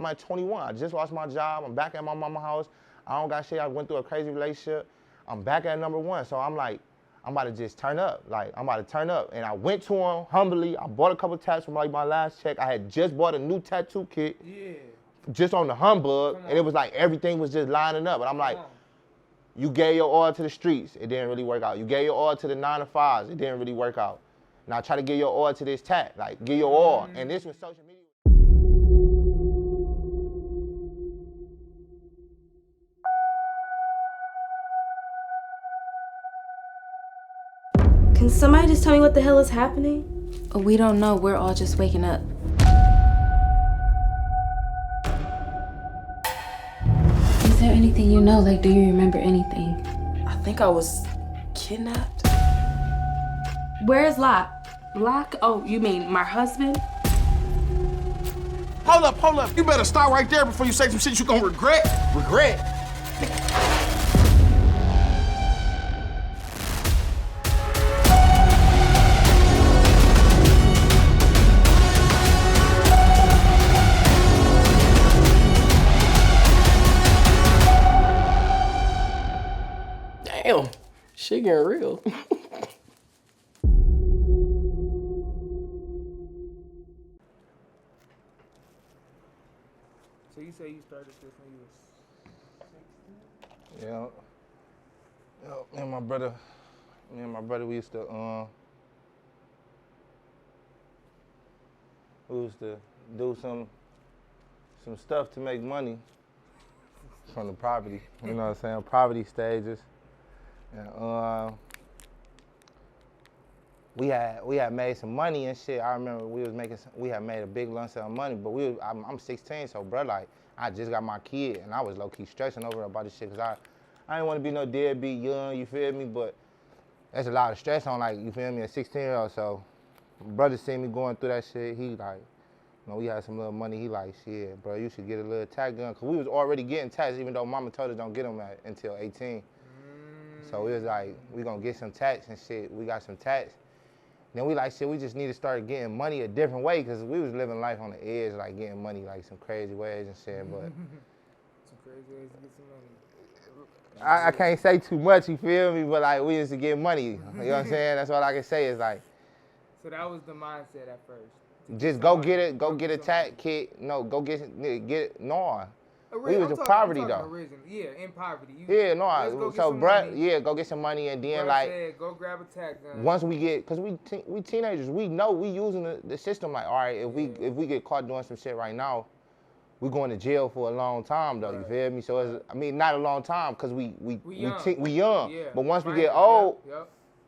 I'm at 21. I just lost my job. I'm back at my mama's house. I don't got shit. I went through a crazy relationship. I'm back at number one. So I'm like, I'm about to just turn up. Like, I'm about to turn up. And I went to him humbly. I bought a couple tats from like my last check. I had just bought a new tattoo kit. Yeah. Just on the humbug. And it was like everything was just lining up. And I'm like, you gave your all to the streets. It didn't really work out. You gave your all to the 9-to-5s. It didn't really work out. Now try to give your all to this tat. Like, give your all. And this was social media. Can somebody just tell me what the hell is happening? We don't know. We're all just waking up. Is there anything you know? Like, do you remember anything? I think I was kidnapped. Where is Locke? Locke? Oh, you mean my husband? Hold up. You better stop right there before you say some shit you gonna regret. Regret? Damn, shit getting real. So you say you started this when you was 16? Yeah. Me and my brother, we used to do some stuff to make money from the poverty. You know what I'm saying? Poverty stages. And we had made some money and shit. I remember we had made a big lump sum of money, but I'm 16, so bro, like, I just got my kid, and I was low-key stressing over about this shit, because I didn't want to be no deadbeat young, you feel me, but there's a lot of stress on, like, you feel me, a 16-year-old, so brother seen me going through that shit, he like, you know, we had some little money, he like, shit, bro, you should get a little tax gun, because we was already getting tax, even though mama told us don't get them until 18. So we was like, we gonna get some tax and shit, we got some tax. Then we like, shit, we just need to start getting money a different way, because we was living life on the edge, like getting money like some crazy ways and shit, but. Some crazy ways to get some money. I can't say too much, you feel me, but like, we used to get money, you know what I'm saying? That's all I can say is like. So that was the mindset at first? Just go get a tax kit, no, go get it, no. We was in poverty though. Yeah, in poverty. Yeah, no. So, bruh, yeah, go get some money and then like. Said, go grab a tax gun. Once we get, cause we teenagers, we know we using the system. Like, all right, if we get caught doing some shit right now, we going to jail for a long time though. Right. You feel me? So it's, I mean, not a long time, cause we young. Yeah. But once we get old,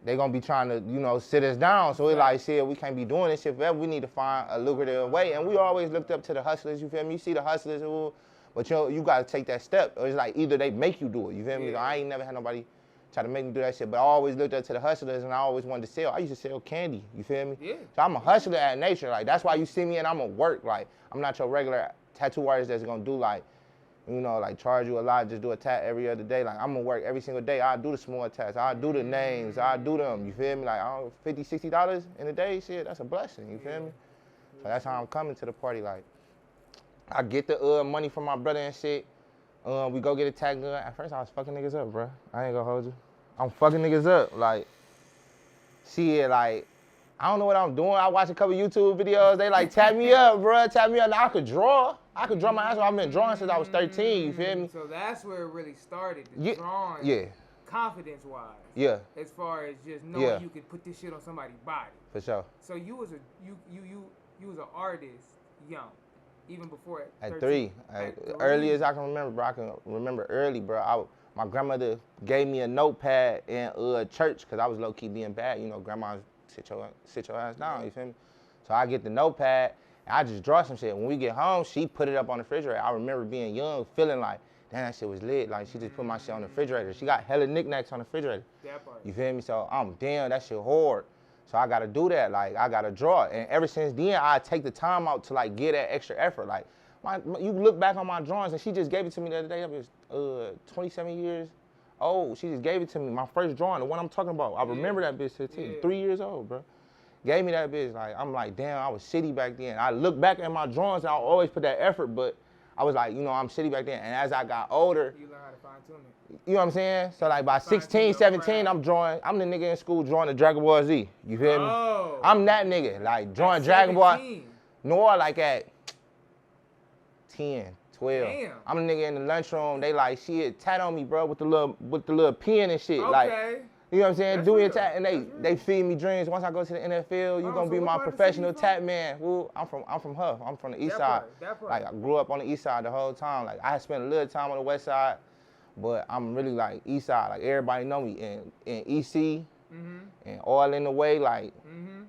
they gonna be trying to, you know, sit us down. So it's like, shit, we can't be doing this shit forever. We need to find a lucrative way. And we always looked up to the hustlers. You feel me? You see the hustlers who. But you gotta take that step. Or it's like either they make you do it, you feel me? I ain't never had nobody try to make me do that shit, but I always looked up to the hustlers and I always wanted to sell. I used to sell candy, you feel me? Yeah. So I'm a hustler at nature, like that's why you see me and I'm a work, like I'm not your regular tattoo artist that's gonna do like, you know, like charge you a lot, just do a tat every other day. Like I'm gonna work every single day. I'll do the small tats, I'll do the names, I'll do them, you feel me? Like $50, $60 in a day, shit, that's a blessing, you feel me? So that's how I'm coming to the party, like. I get the money from my brother and shit. We go get a tag gun. At first, I was fucking niggas up, bro. I ain't gonna hold you. I'm fucking niggas up. Like, shit, like, I don't know what I'm doing. I watch a couple YouTube videos. They like, tap me up, bro. Tap me up. Now, I could draw. I could draw my ass off. I've been drawing since I was 13, you feel me? So that's where it really started, the drawing. Yeah. Confidence-wise. Yeah. As far as just knowing you could put this shit on somebody's body. For sure. So you was an artist young. Even before at 3. Early as I can remember, bro. I can remember early, bro. My grandmother gave me a notepad in church because I was low-key being bad. You know, grandma sit your ass down, you feel me? So I get the notepad, and I just draw some shit. When we get home, she put it up on the refrigerator. I remember being young, feeling like, damn, that shit was lit. Like, she just put my shit on the refrigerator. She got hella knickknacks on the refrigerator. That part. You feel me? So I'm damn, that shit hard. So I gotta do that, like I gotta draw. And ever since then, I take the time out to like get that extra effort. Like, you look back on my drawings, and she just gave it to me the other day. I was 27 years old. She just gave it to me, my first drawing, the one I'm talking about. I remember that bitch 15, 3 years old, bro. Gave me that bitch, like, I'm like, damn, I was shitty back then. I look back at my drawings, and I always put that effort, but I was like, you know, I'm shitty back then. And as I got older, You learn how to fine tune it. you know what I'm saying? So like by Fine-tune 16, your 17, craft. I'm the nigga in school drawing the Dragon Ball Z. You feel me? Oh. I'm that nigga, like drawing At Dragon Ball. 17. No, like at 10, 12. Damn. I'm the nigga in the lunchroom. They like, shit, tat on me, bro, with the little pen and shit. Okay. Like, you know what I'm saying? That's Do your real. tat, and they feed me dreams. Once I go to the NFL, you Oh, gonna so be what my part of the professional city you tat man. Well, I'm from Huff. I'm from the east That side. part, that part. Like I grew up on the east side the whole time. Like I had spent a little time on the west side, but I'm really like east side. Like everybody know me in EC and all in the way. Like you know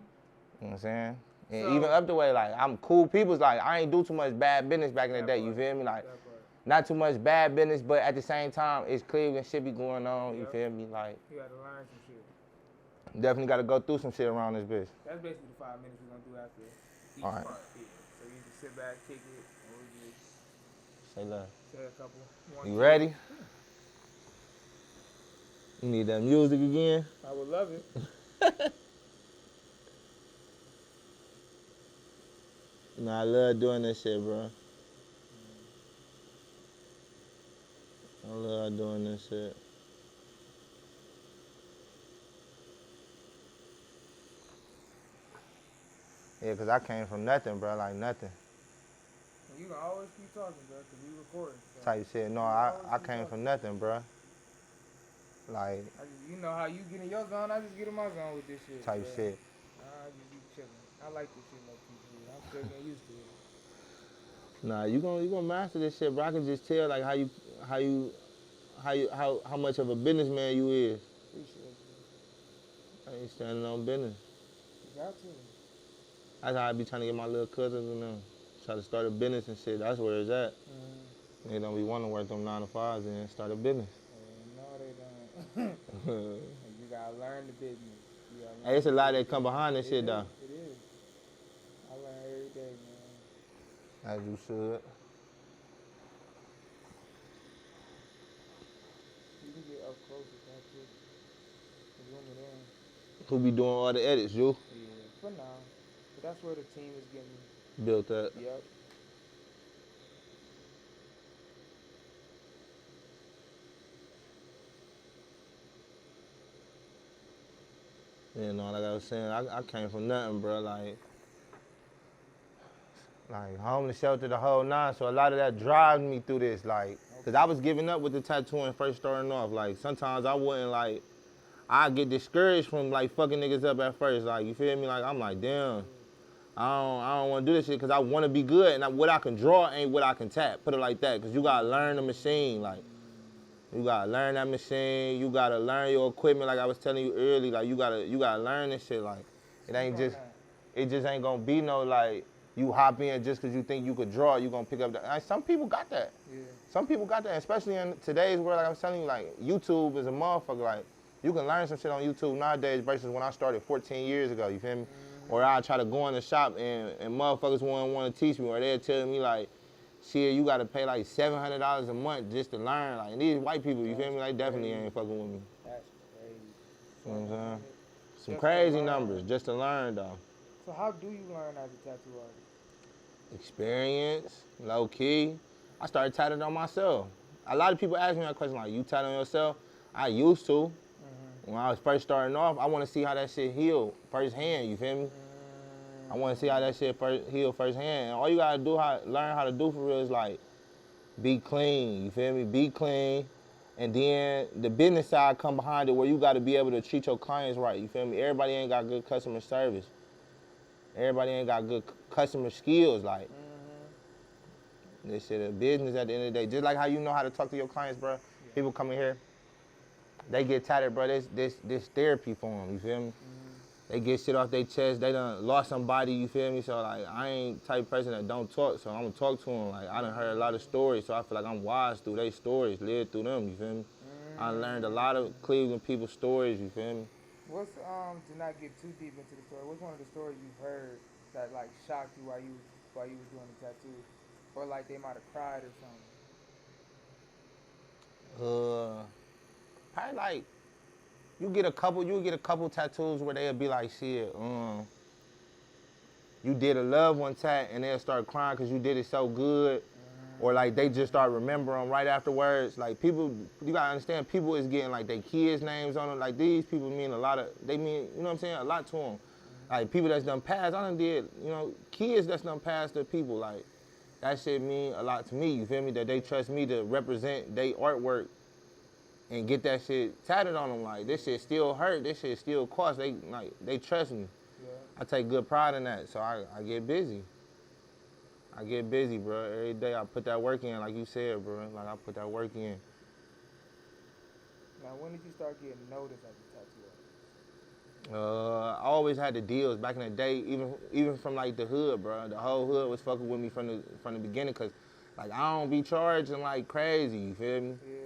what I'm saying? And So- even up the way, like I'm cool people's. Like I ain't do too much bad business back in the That day. part, You feel me? Like. that part. Not too much bad business, but at the same time, it's Cleveland shit be going on. You Yep. feel me? Like, You gotta learn some shit. definitely got to go through some shit around this bitch. That's basically the 5 minutes we're gonna do after each All right. part. Yeah. So you just sit back, kick it, or we just Say less. say a couple. One, You two. ready? You need that music again? I would love it. Nah, I love doing this shit, bro. I love doing this shit. Yeah, because I came from nothing, bro, like nothing. And you can always keep talking, bro, because we recording. So Type shit. No, I came from nothing, bro. Like, you know how you get in your zone, I just get in my zone with this shit. type bro. shit. I just be chilling. I like this shit like people. I'm still getting used to it. Nah, you gonna master this shit, bro. I can just tell like how much of a businessman you is. Appreciate you. I ain't standing on business. You got to. That's how I be trying to get my little cousins and them. Try to start a business and shit. That's where it's at. They don't be wanting to work them 9 to 5s and start a business. No, they don't. You gotta learn the business. You gotta learn Hey, it's a lot that come behind this shit though. It is. I learn every day, man. As you should. You can get up close with that too. Zoom it in. Who be doing all the edits, you? Yeah, for now. But that's where the team is getting. Built up. Yep. You know, like I was saying, I came from nothing, bro. Like homeless shelter, the whole nine. So a lot of that drives me through this, like, cause I was giving up with the tattooing first starting off. Like sometimes I wouldn't like, I get discouraged from like fucking niggas up at first. Like you feel me? Like I'm like, damn, I don't want to do this shit because I want to be good, and what I can draw ain't what I can tap. Put it like that, cause you gotta learn the machine, like. You gotta learn that machine. You gotta learn your equipment, like I was telling you earlier. Like you gotta learn this shit. Like it just ain't gonna be no like you hop in just cause you think you could draw. You gonna pick up that. Like, some people got that. Yeah. Some people got that, especially in today's world. Like I was telling you, like YouTube is a motherfucker. Like you can learn some shit on YouTube nowadays versus when I started 14 years ago. You feel me? Or I try to go in the shop and motherfuckers want to teach me, or they'll tell me like. Shit, you gotta pay like $700 a month just to learn. Like, and these white people, you feel me? Like, definitely ain't fucking with me. That's crazy. You know what I'm saying? Some Just crazy to learn. numbers just to learn, though. So how do you learn as a tattoo artist? Experience, low key. I started tattooing on myself. A lot of people ask me that question, like, you tattoo on yourself? I used to. When I was first starting off, I want to see how that shit healed firsthand, you feel me? I want to see how that shit heal firsthand. And all you gotta do, learn how to do for real is like, be clean. You feel me? Be clean, and then the business side come behind it, where you gotta be able to treat your clients right. You feel me? Everybody ain't got good customer service. Everybody ain't got good customer skills. Like, this shit a business at the end of the day. Just like how you know how to talk to your clients, bro. People come in here, they get tatted, bro. This therapy for them. You feel me? They get shit off their chest. They done lost somebody, you feel me? So, like, I ain't the type of person that don't talk, so I'm gonna talk to them. Like, I done heard a lot of stories, so I feel like I'm wise through their stories, live through them, you feel me? I learned a lot of Cleveland people's stories, you feel me? What's to not get too deep into the story? What's one of the stories you've heard that like shocked you while you was doing the tattoo, or like they might have cried or something? Probably like, you get a couple tattoos where they'll be like, shit, you did a loved one tat and they'll start crying because you did it so good. or like they just start remembering right afterwards. Like people, you gotta understand, people is getting like their kids' names on them. Like these people mean a lot of, they mean, you know what I'm saying, a lot to them. Like people that's done passed, I done did, you know, kids that's done passed to people, like that shit mean a lot to me, you feel me? That they trust me to represent their artwork and get that shit tatted on them. Like this shit still hurt, this shit still cost, they trust me. Yeah. I take good pride in that, so I get busy. I get busy, bro. Every day I put that work in, like you said, bro. Like I put that work in. Now, when did you start getting noticed as a tattoo artist? I always had the deals back in the day, even from like the hood, bro. The whole hood was fucking with me from the beginning, cause like I don't be charging like crazy, you feel me? Yeah.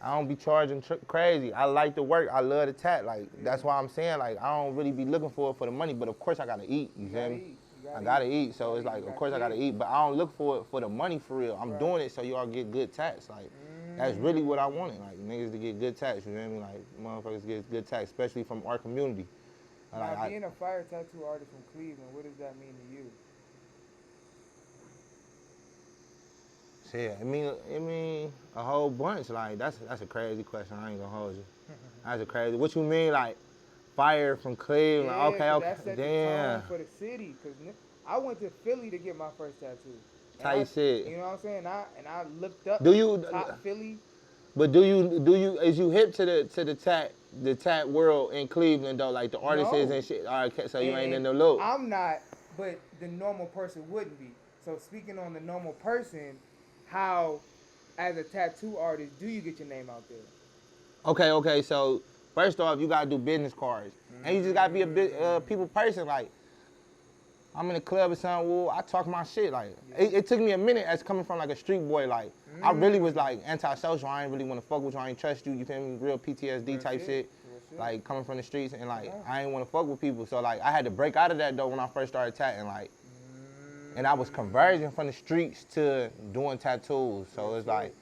I don't be charging crazy. I like the work. I love the tat. Like that's why I'm saying like I don't really be looking for it for the money, but of course I gotta eat. You feel me? I gotta eat. So it's like of course I gotta eat, but I don't look for it for the money for real. I'm doing it so y'all get good tats. Like that's really what I wanted. Like niggas to get good tats. You feel me? Like motherfuckers get good tats, especially from our community. Now, being a fire tattoo artist from Cleveland, what does that mean to you? Yeah, it mean a whole bunch. Like that's a crazy question. I ain't gonna hold you. That's a crazy. What you mean, like fire from Cleveland? Yeah, Okay, that set the tone for the city. Cause I went to Philly to get my first tattoo. Tight shit. You know what I'm saying? I looked up. Do you top Philly? But do you is you hip to the tat world in Cleveland though? Like the artists and shit. All right, so you ain't in the loop. I'm not, but the normal person wouldn't be. So speaking on the normal person, how, as a tattoo artist, do you get your name out there? Okay. So first off, you gotta do business cards, and you just gotta be a people person. Like I'm in a club or something, well, I talk my shit. Like it took me a minute as coming from like a street boy. Like I really was like antisocial. I ain't really want to fuck with you. I ain't trust you. You feel me? Real PTSD type shit. Like coming from the streets and like I ain't want to fuck with people. So like I had to break out of that though when I first started tatting. Like. And I was converging from the streets to doing tattoos. So it's like,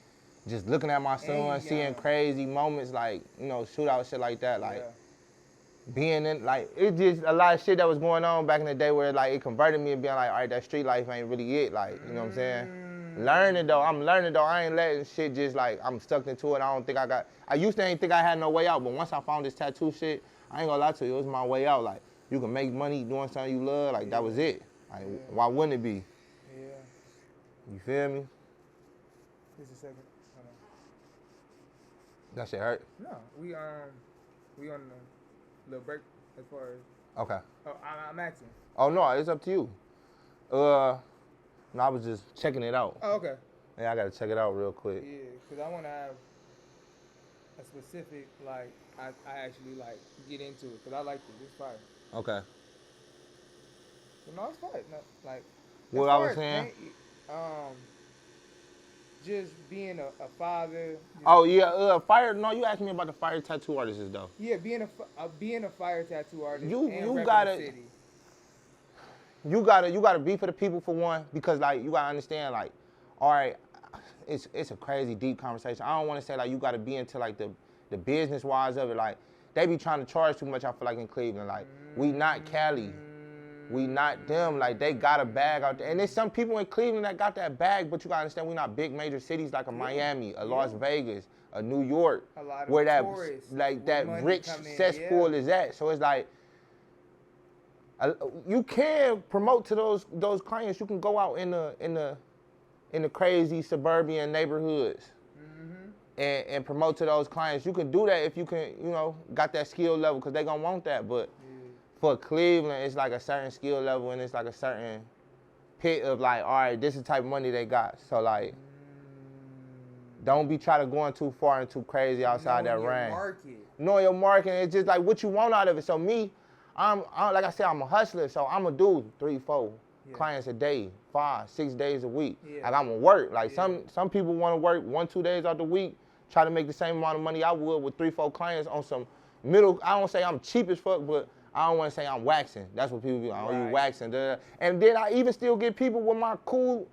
just looking at my son, seeing crazy moments, like, you know, shootout, shit like that. Like, being in, like, it's just a lot of shit that was going on back in the day where, like, it converted me and being like, all right, that street life ain't really it. Like, you know what I'm saying? I'm learning though. I ain't letting shit just, like, I'm stuck into it. I used to ain't think I had no way out, but once I found this tattoo shit, I ain't gonna lie to you, it was my way out. Like, you can make money doing something you love, like, that was it. Like, why wouldn't it be? Yeah. You feel me? Just a second. Hold on. That shit hurt? No, we on a little break as far as. Okay. Oh, I'm asking. Oh no, it's up to you. No, I was just checking it out. Oh, okay. Yeah, I gotta check it out real quick. Yeah, cause I wanna have a specific like I actually like get into it, cause I like it. It's fire. Okay. No, it's fine. No, like what I was saying. Just being a father. Oh yeah, fire. No, you asked me about the fire tattoo artists though. Yeah, being a fire tattoo artist. You gotta be for the people for one, because like you gotta understand like, all right, it's a crazy deep conversation. I don't want to say like you gotta be into like the business wise of it. Like they be trying to charge too much. I feel like in Cleveland, like we not Cali. We not them, like they got a bag out there. And there's some people in Cleveland that got that bag, but you gotta understand we not big major cities like a Miami, a Las Vegas, a New York, where that like that rich cesspool is at. So it's like you can promote to those clients. You can go out in the crazy suburban neighborhoods and promote to those clients. You can do that if you can, you know, got that skill level, because they gonna want that. But for Cleveland, it's like a certain skill level and it's like a certain pit of like, all right, this is the type of money they got. So like, don't be trying to going too far and too crazy outside that range. Know your market. It's just like what you want out of it. So me, I'm like I said, I'm a hustler. So I'm gonna do 3-4 clients a day, 5-6 days a week. Like I'm gonna work. Like some people want to work 1-2 days out the week, try to make the same amount of money I would with 3-4 clients on some middle. I don't say I'm cheap as fuck, but I don't want to say I'm waxing. That's what people be like, oh, you waxing. And then I even still get people with my cool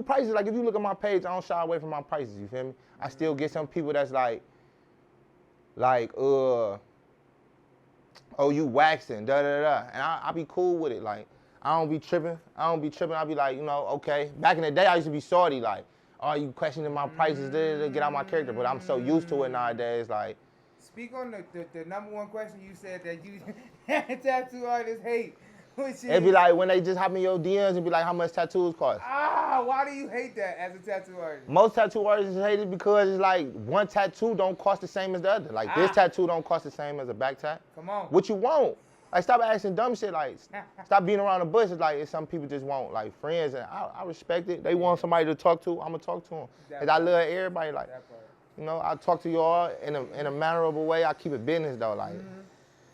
prices. Like if you look at my page, I don't shy away from my prices, you feel me? I still get some people that's like, oh, you waxing, And I be cool with it. Like, I don't be tripping. I be like, you know, okay. Back in the day, I used to be salty. Like, oh, you questioning my prices, get out my character. But I'm so used to it nowadays, like. Speak on the number one question you said that you tattoo artists hate. It'd be like when they just hop in your DMs and be like, how much tattoos cost? Why do you hate that as a tattoo artist? Most tattoo artists hate it because it's like one tattoo don't cost the same as the other. Like this tattoo don't cost the same as a back tat. Come on. What you want? Like stop asking dumb shit. Like stop being around the bush. It's like some people just want like friends, and I respect it. They want somebody to talk to. I'm gonna talk to them. Cause I love everybody. Like you know, I talk to y'all in a mannerable way. I keep it business though. Like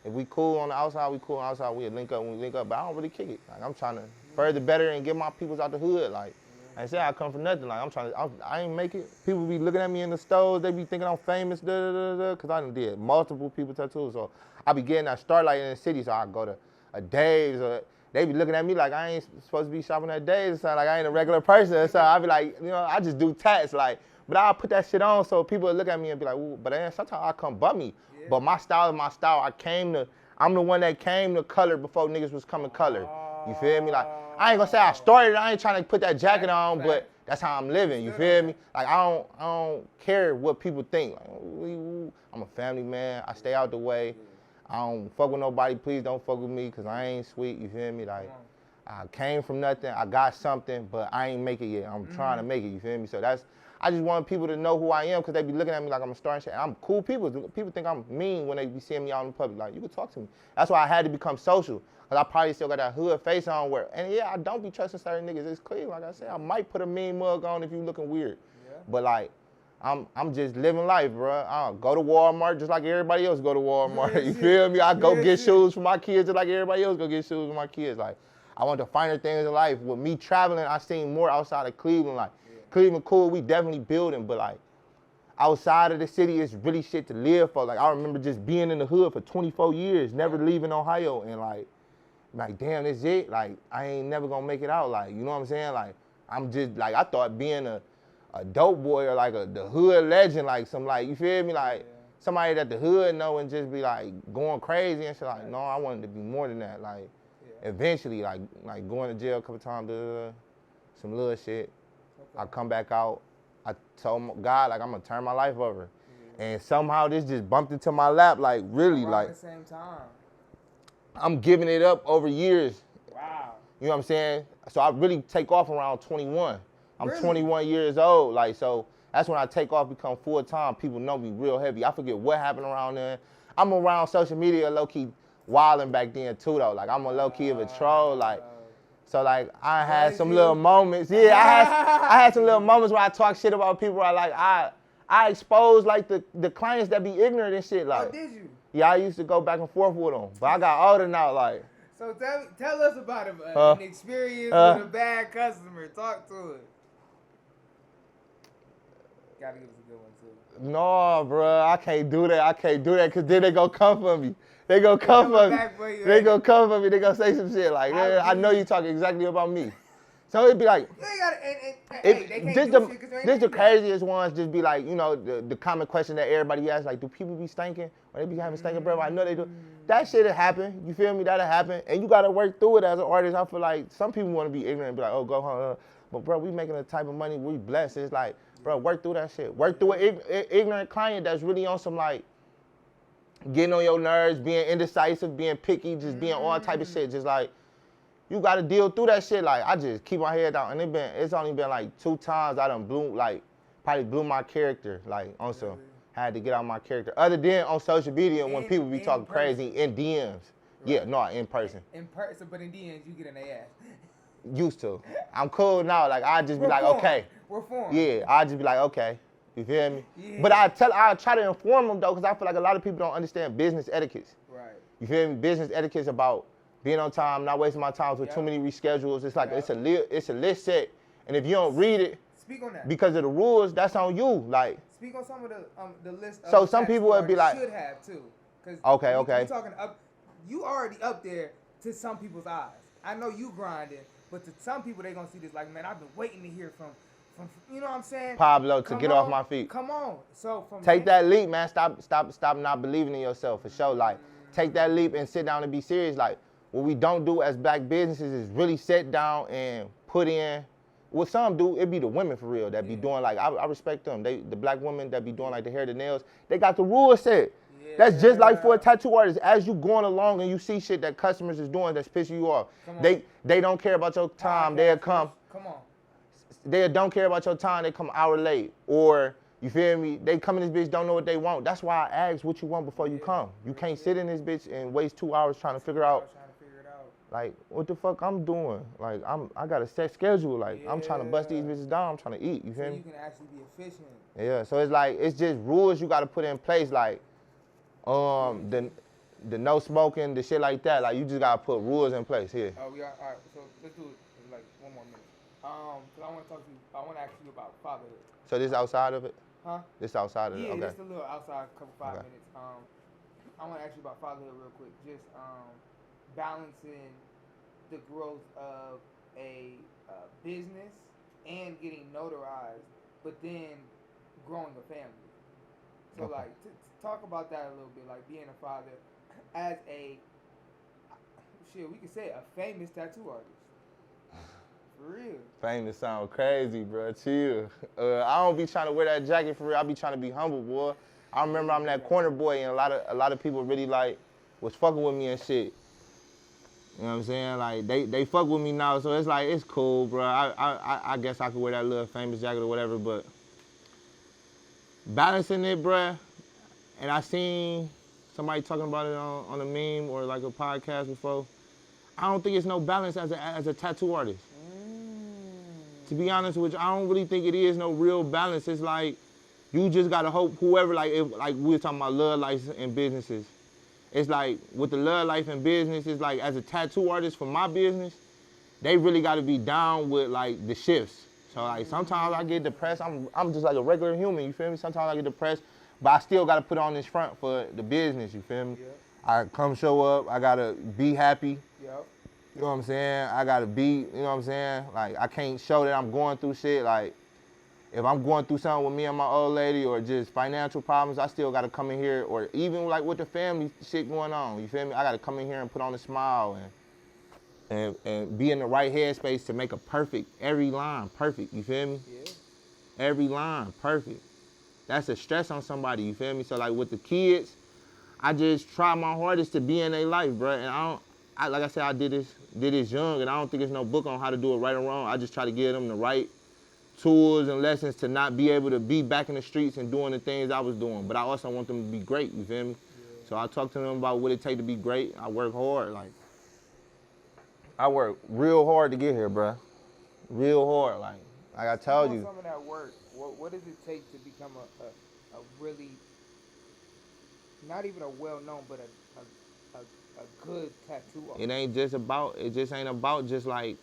if we cool on the outside, we cool on the outside. We link up when we link up. But I don't really kick it. Like I'm trying to further better and get my peoples out the hood. Like. I say I come from nothing. Like I ain't make it. People be looking at me in the stores. They be thinking I'm famous. Cause I done did multiple people tattoos. So I be getting that starlight in the city. So I go to a Dave's. Or they be looking at me like I ain't supposed to be shopping at Dave's. So like I ain't a regular person. So I be like, you know, I just do tats. Like, but I put that shit on so people look at me and be like, ooh, but then sometimes I come bummy. Yeah. But my style is my style. I'm the one that came to color before niggas was coming color. You feel me? Like. I ain't gonna say I started. I ain't trying to put that jacket on, but that's how I'm living. You feel me? Like I don't care what people think. Like, I'm a family man. I stay out the way. I don't fuck with nobody. Please don't fuck with me, cause I ain't sweet. You feel me? Like I came from nothing. I got something, but I ain't make it yet. I'm trying to make it. You feel me? So I just want people to know who I am, cause they be looking at me like I'm a star and shit. And I'm cool people. People think I'm mean when they be seeing me out in the public. Like you can talk to me. That's why I had to become social. Cause I probably still got that hood face on and yeah, I don't be trusting certain niggas. It's clear, like I said, I might put a mean mug on if you looking weird. Yeah. But like, I'm just living life, bro. I go to Walmart just like everybody else go to Walmart. You feel me? I go get shoes for my kids just like everybody else go get shoes for my kids. Like, I want the finer things in life. With me traveling, I seen more outside of Cleveland. Like, Cleveland cool, we definitely building, but like, outside of the city, it's really shit to live for. Like, I remember just being in the hood for 24 years, never leaving Ohio, and like, damn, this it? Like, I ain't never gonna make it out. Like, you know what I'm saying? Like, I'm just, like, I thought being a dope boy or like the hood legend, like some, like, you feel me? Like, somebody that the hood know and just be like going crazy and shit. Like, no, I wanted to be more than that. Like, eventually, like going to jail a couple times, some little shit. I come back out. I told God, like, I'm gonna turn my life over. And somehow this just bumped into my lap, like, really, like. At the same time. I'm giving it up over years. Wow. You know what I'm saying? So I really take off around 21. I'm really? 21 years old. Like, so that's when I take off, become full-time. People know me real heavy. I forget what happened around then. I'm around social media low-key wilding back then too, though. Like, I'm a low-key of a troll. Like, so like I had some little moments. Yeah, I had some little moments where I talk shit about people. I exposed like the clients that be ignorant and shit. Like, oh, did you? Yeah, I used to go back and forth with them, but I got older now. Like, so tell us about an experience with a bad customer. Talk to it. Gotta give us a good one too. No, bro, I can't do that. Cause then they gonna come for me. They gonna come for me. They gonna come for me. They gonna say some shit like, I know you talking exactly about me. So it'd be like, this the craziest ones. Just be like, you know, the common question that everybody asks, like, do people be stinking? Or they be having stinking breath? I know they do. That shit'll happen. You feel me? That'll happen. And you gotta work through it as an artist. I feel like some people want to be ignorant and be like, oh, go home. But bro, we making the type of money we blessed. It's like, bro, work through that shit. Work through an ignorant client that's really on some like getting on your nerves, being indecisive, being picky, just being all type of shit. Just like, you gotta deal through that shit. Like, I just keep my head down. And it's only been like 2 times I done probably blew my character, like on some, had to get out my character. Other than on social media when people be talking crazy in DMs. Right. Yeah, no, in person. In person, but in DMs you get in their ass. Used to. I'm cool now. Like, I just be like, okay. We're formed. Yeah, I just be like, okay. You feel me? Yeah. But I try to inform them though, because I feel like a lot of people don't understand business etiquettes. Right. You feel me? Business etiquette's about being on time, not wasting my time with too many reschedules. It's like it's a list set, and if you don't read it, speak on that. Because of the rules, that's on you. Like, speak on some of the list. So some people would be like, should have too. Okay. You're talking up. You already up there to some people's eyes. I know you grinding, but to some people they gonna see this like, man, I've been waiting to hear from you know what I'm saying? Pablo, to get off my feet. Come on. So take that leap, man. Stop not believing in yourself for sure. Like, take that leap and sit down and be serious. Like, what we don't do as black businesses is really sit down and put in Well, some do. It be the women for real that be doing like I respect them. The black women that be doing like the hair, the nails. They got the rules set. Yeah. That's just like for a tattoo artist. As you going along and you see shit that customers is doing that's pissing you off, they don't care about your time. They'll come. Come on. They don't care about your time. They come an hour late. Or you feel me? They come in this bitch, don't know what they want. That's why I ask what you want before you come. You can't sit in this bitch and waste 2 hours trying to figure out. Like, what the fuck I'm doing? Like, I got a set schedule. Like, I'm trying to bust these bitches down. I'm trying to eat. You feel me? You can actually be efficient. Yeah. So it's like it's just rules you got to put in place. Like, the no smoking, the shit like that. Like, you just gotta put rules in place here. Oh, we are. All right. So let's do it in like 1 more minute. Cause I want to talk to you. I want to ask you about fatherhood. So this outside of it? Huh? This outside of it. Yeah, Okay. just a little outside, couple 5 minutes. I want to ask you about fatherhood real quick. Just balancing the growth of a business and getting notarized, but then growing a family. So like, talk about that a little bit, like being a father as a, shit, we could say a famous tattoo artist. For real. Famous sound crazy, bro. Chill. I don't be trying to wear that jacket for real. I be trying to be humble, boy. I remember I'm that corner boy, and a lot of people really like was fucking with me and shit. You know what I'm saying? Like they fuck with me now, so it's like it's cool, bro. I guess I could wear that little famous jacket or whatever, but balancing it, bro. And I seen somebody talking about it on a meme or like a podcast before. I don't think it's no balance as a tattoo artist. To be honest with you, I don't really think it is no real balance. It's like you just gotta hope whoever, like if like we were talking about love life and businesses. It's like with the love life and business, it's like as a tattoo artist for my business, they really gotta be down with like the shifts. So like sometimes I get depressed. I'm just like a regular human, you feel me? Sometimes I get depressed, but I still gotta put on this front for the business, you feel me? Yep. I come show up, I gotta be happy. Yep. You know what I'm saying? I gotta be, you know what I'm saying? Like I can't show that I'm going through shit. Like if I'm going through something with me and my old lady or just financial problems, I still gotta come in here, or even like with the family shit going on, you feel me? I gotta come in here and put on a smile and be in the right headspace to make a perfect, every line perfect, you feel me? Yeah. Every line perfect. That's a stress on somebody, you feel me? So like with the kids, I just try my hardest to be in their life, bro. And like I said, I did this young, and I don't think there's no book on how to do it right or wrong. I just try to give them the right tools and lessons to not be able to be back in the streets and doing the things I was doing. But I also want them to be great, you feel me? Yeah. So I talk to them about what it takes to be great. I work hard, like, I work real hard to get here, bro. Real hard, like I told you. Some of that work, what does it take to become a really, not even a well-known, but a good tattoo artist? It just ain't about just like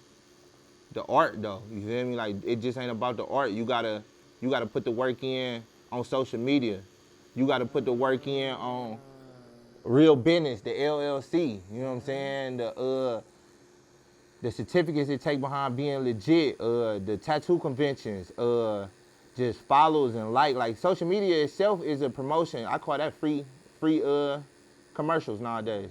the art though, you feel me? Like it just ain't about the art. You gotta put the work in on social media. You gotta put the work in on real business, the LLC, you know what I'm saying? The certificates it take behind being legit, the tattoo conventions, just follows and like social media itself is a promotion. I call that free commercials nowadays.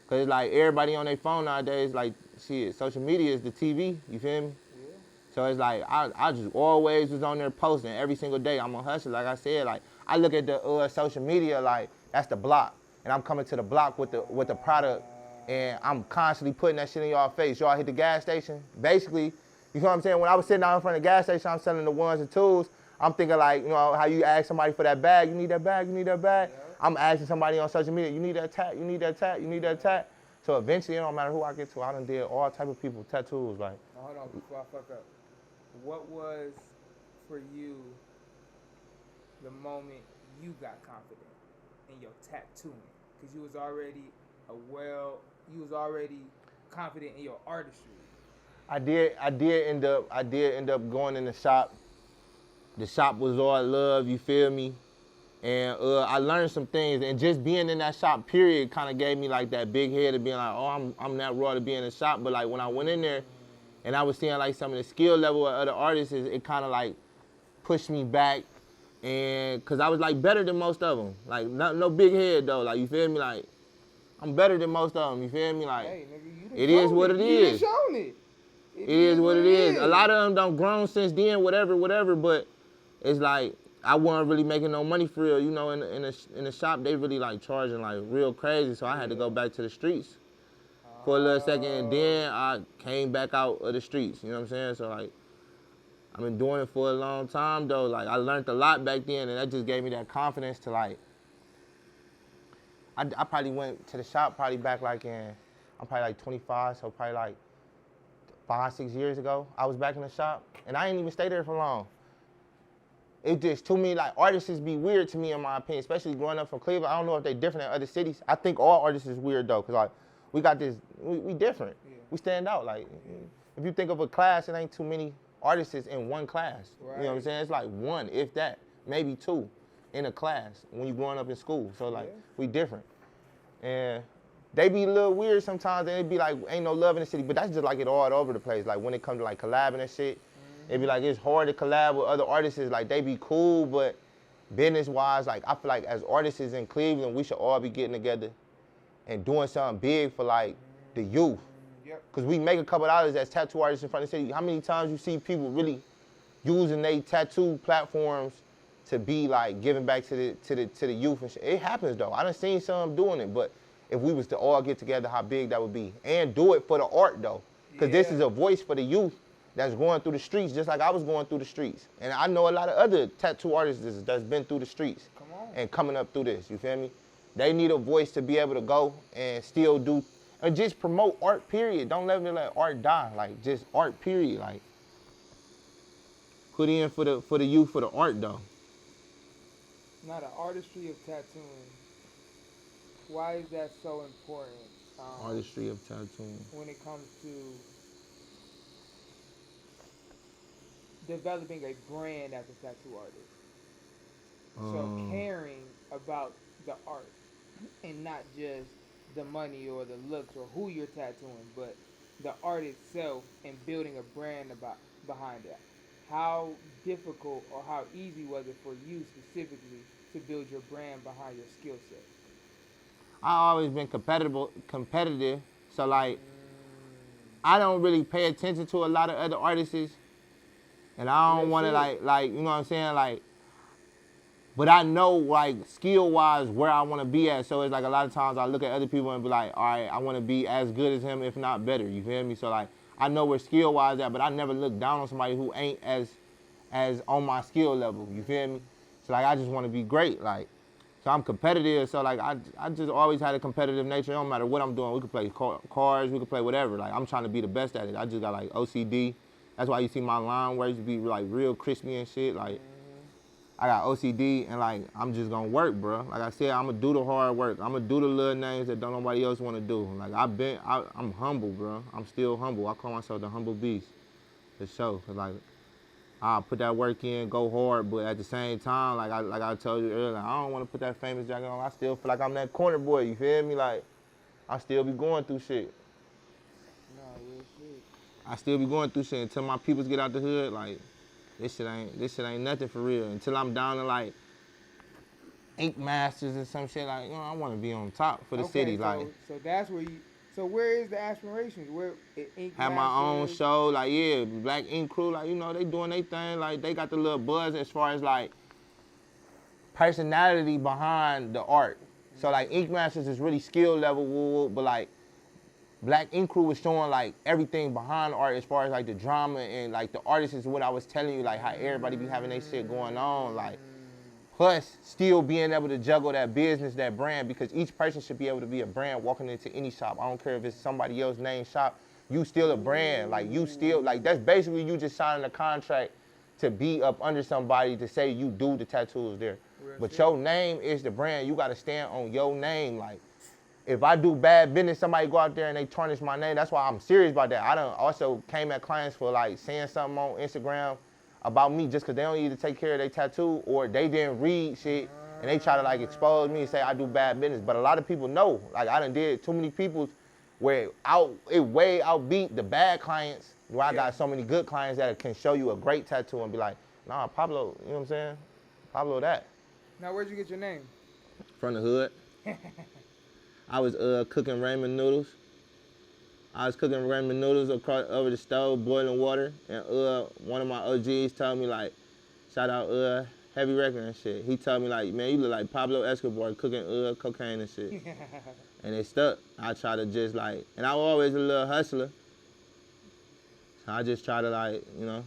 Cause it's like everybody on their phone nowadays, like shit, social media is the TV, you feel me? Yeah. So it's like I just always was on there posting every single day. I'm a hustler, like I said. Like I look at the social media like that's the block, and I'm coming to the block with the product, and I'm constantly putting that shit in y'all face. Y'all hit the gas station, basically. You know what I'm saying? When I was sitting out in front of the gas station, I'm selling the ones and twos. I'm thinking like, you know, how you ask somebody for that bag, you need that bag, you need that bag. Yeah. I'm asking somebody on social media, you need that tat, you need that tat, you need that tat. So eventually, it don't matter who I get to, I done did all type of people, tattoos, like. Now, hold on, before I fuck up. What was, for you, the moment you got confident in your tattooing? Because you was already confident in your artistry. I did end up going in the shop. The shop was all love, you feel me? And I learned some things, and just being in that shop, period, kind of gave me like that big head of being like, oh, I'm that raw to be in the shop. But like when I went in there, and I was seeing like some of the skill level of other artists, it kind of like pushed me back, and cause I was like better than most of them. Like no big head though, like you feel me? Like I'm better than most of them. You feel me? Like hey, nigga, it is what it is. You shown it. It is what it is. A lot of them done grown since then, whatever, but it's like, I wasn't really making no money for real. You know, in the shop, they really like charging like real crazy, so I had to go back to the streets for a little second, and then I came back out of the streets, you know what I'm saying? So like, I've been doing it for a long time though. Like, I learned a lot back then, and that just gave me that confidence to like, I probably went to the shop probably back like I'm probably like 25, so probably like 5-6 years ago, I was back in the shop, and I ain't even stay there for long. It just, to me, like, artists be weird to me, in my opinion, especially growing up from Cleveland. I don't know if they different in other cities. I think all artists is weird, though, because, like, we got this, we different. Yeah. We stand out. Like, if you think of a class, it ain't too many artists in one class. Right. You know what I'm saying? It's like one, if that, maybe two in a class when you growing up in school. So, like, we different. And they be a little weird sometimes, and it be like, ain't no love in the city, but that's just like it all over the place. Like when it comes to like collabing and shit, it be like it's hard to collab with other artists. Like they be cool, but business-wise, like I feel like as artists in Cleveland, we should all be getting together and doing something big for like the youth. Cause we make a couple dollars as tattoo artists in front of the city. How many times you see people really using their tattoo platforms to be like giving back to the youth and shit? It happens though. I done seen some doing it, but if we was to all get together, how big that would be. And do it for the art though. Because this is a voice for the youth that's going through the streets just like I was going through the streets. And I know a lot of other tattoo artists that's been through the streets and coming up through this, you feel me? They need a voice to be able to go and still do, and just promote art, period. Don't let art die, like just art, period. Like, put in for the youth, for the art though. Now the artistry of tattooing, why is that so important? Artistry of tattooing. When it comes to developing a brand as a tattoo artist. So caring about the art and not just the money or the looks or who you're tattooing, but the art itself and building a brand behind that. How difficult or how easy was it for you specifically to build your brand behind your skill set? I always been competitive, so like I don't really pay attention to a lot of other artists, and I don't want to like you know what I'm saying, like, but I know like skill wise where I want to be at. So it's like a lot of times I look at other people and be like, all right, I want to be as good as him, if not better. You feel me? So like I know where skill wise at, but I never look down on somebody who ain't as on my skill level. You feel me? So like I just want to be great, like. So I'm competitive, so like I just always had a competitive nature. It don't matter what I'm doing. We could play cards, we could play whatever. Like I'm trying to be the best at it. I just got like OCD. That's why you see my line where it used to be like real crispy and shit. Like I got OCD and like I'm just gonna work, bro. Like I said, I'm gonna do the hard work. I'm gonna do the little names that don't nobody else wanna do. Like I'm humble, bro. I'm still humble. I call myself the humble beast, for sure. Cause like I'll put that work in, go hard, but at the same time, like I told you earlier, I don't want to put that famous jacket on. I still feel like I'm that corner boy, you feel me? Like, I still be going through shit. No, real shit. I still be going through shit until my peoples get out the hood. Like, this shit ain't nothing for real. Until I'm down to like Ink Masters and some shit, like, you know, I want to be on top for the city. Like, so that's where you. So where is the aspirations? Where Ink have my own show, like Black Ink Crew, like, you know, they doing their thing, like they got the little buzz as far as like personality behind the art. So like Ink Masters is really skill level, but like Black Ink Crew was showing like everything behind the art as far as like the drama and like the artists is what I was telling you, like how everybody be having their shit going on, like. Plus, still being able to juggle that business, that brand, because each person should be able to be a brand walking into any shop. I don't care if it's somebody else's name shop. You still a brand. Like, you still, like, that's basically you just signing a contract to be up under somebody to say you do the tattoos there. But your name is the brand. You got to stand on your name. Like, if I do bad business, somebody go out there and they tarnish my name. That's why I'm serious about that. I done also came at clients for, like, saying something on Instagram about me just because they don't either take care of their tattoo or they didn't read shit and they try to like expose me and say I do bad business. But a lot of people know, like I done did too many people where it way outbeat the bad clients, where I got so many good clients that can show you a great tattoo and be like, nah, Pablo, you know what I'm saying? Pablo that. Now where'd you get your name? From the hood. I was cooking ramen noodles I was cooking ramen noodles over the stove, boiling water, and one of my OGs told me like, shout out Heavy Record and shit. He told me like, man, you look like Pablo Escobar cooking cocaine and shit. And it stuck. I try to just like, and I was always a little hustler. So I just try to like, you know,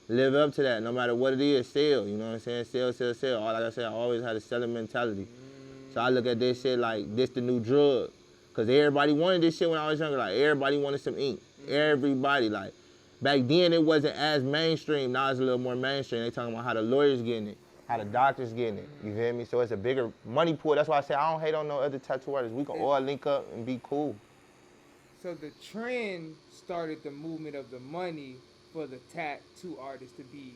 live up to that no matter what it is, sell, you know what I'm saying? Sell. Like I said, I always had a selling mentality. So I look at this shit like this the new drug. Cause everybody wanted this shit when I was younger. Like everybody wanted some ink. Everybody, like back then it wasn't as mainstream. Now it's a little more mainstream. They talking about how the lawyers getting it, how the doctors getting it. You feel me? So it's a bigger money pool. That's why I say I don't hate on no other tattoo artists. We can all link up and be cool. So the trend started the movement of the money for the tattoo artist to be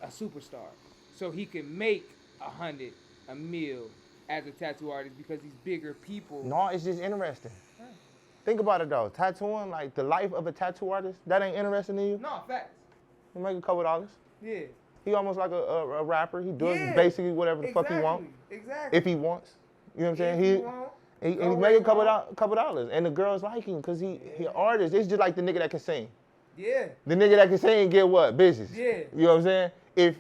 a superstar. So he can make $100, $1 million as a tattoo artist because these bigger people. No, it's just interesting. Think about it though. Tattooing, like the life of a tattoo artist, that ain't interesting to you? No, facts. You make a couple dollars. Yeah. He almost like a rapper. He doing basically whatever the fuck he want. Exactly. If he wants. You know what I'm saying? He make a couple dollars. And the girls like him because he an artist. It's just like the nigga that can sing. Yeah. The nigga that can sing get what? Bitches. Yeah. You know what I'm saying? If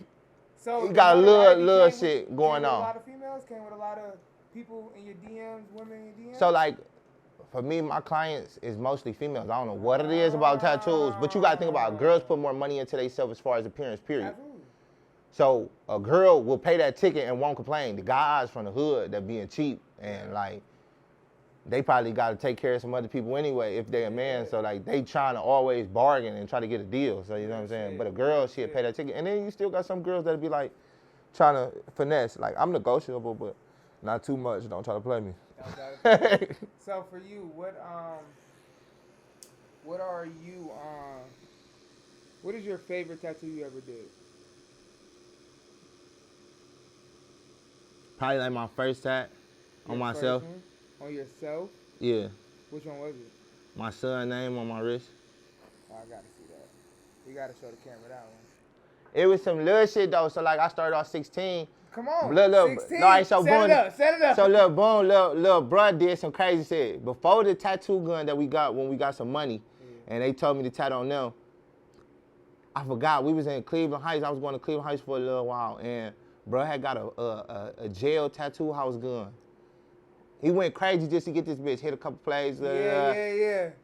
so he got a little shit going on. A lot of females came with a lot of people in your DMs, women in your DMs. So like, for me, my clients is mostly females. I don't know what it is about tattoos, but you gotta think about it. Girls put more money into themselves as far as appearance, period. Absolutely. So a girl will pay that ticket and won't complain. The guys from the hood that being cheap and like, they probably gotta take care of some other people anyway if they're a man. So like, they trying to always bargain and try to get a deal. So you know what I'm saying? But a girl, she'll pay that ticket. And then you still got some girls that'll be like, trying to finesse. Like, I'm negotiable, but not too much. Don't try to play me. So for you, what are you what is your favorite tattoo you ever did? Probably like my first tat on myself. On yourself? Yeah. Which one was it? My son's name on my wrist. Oh, I gotta see that. You gotta show the camera that one. It was some little shit though. So like I started off 16. Come on. 16? No, I ain't so boom. Set it up. So little boom, little bruh did some crazy shit. Before the tattoo gun that we got when we got some money, and they told me to tat on them, I forgot. We was in Cleveland Heights. I was going to Cleveland Heights for a little while, and bruh had got a jail tattoo house gun. He went crazy just to get this bitch. Hit a couple plays.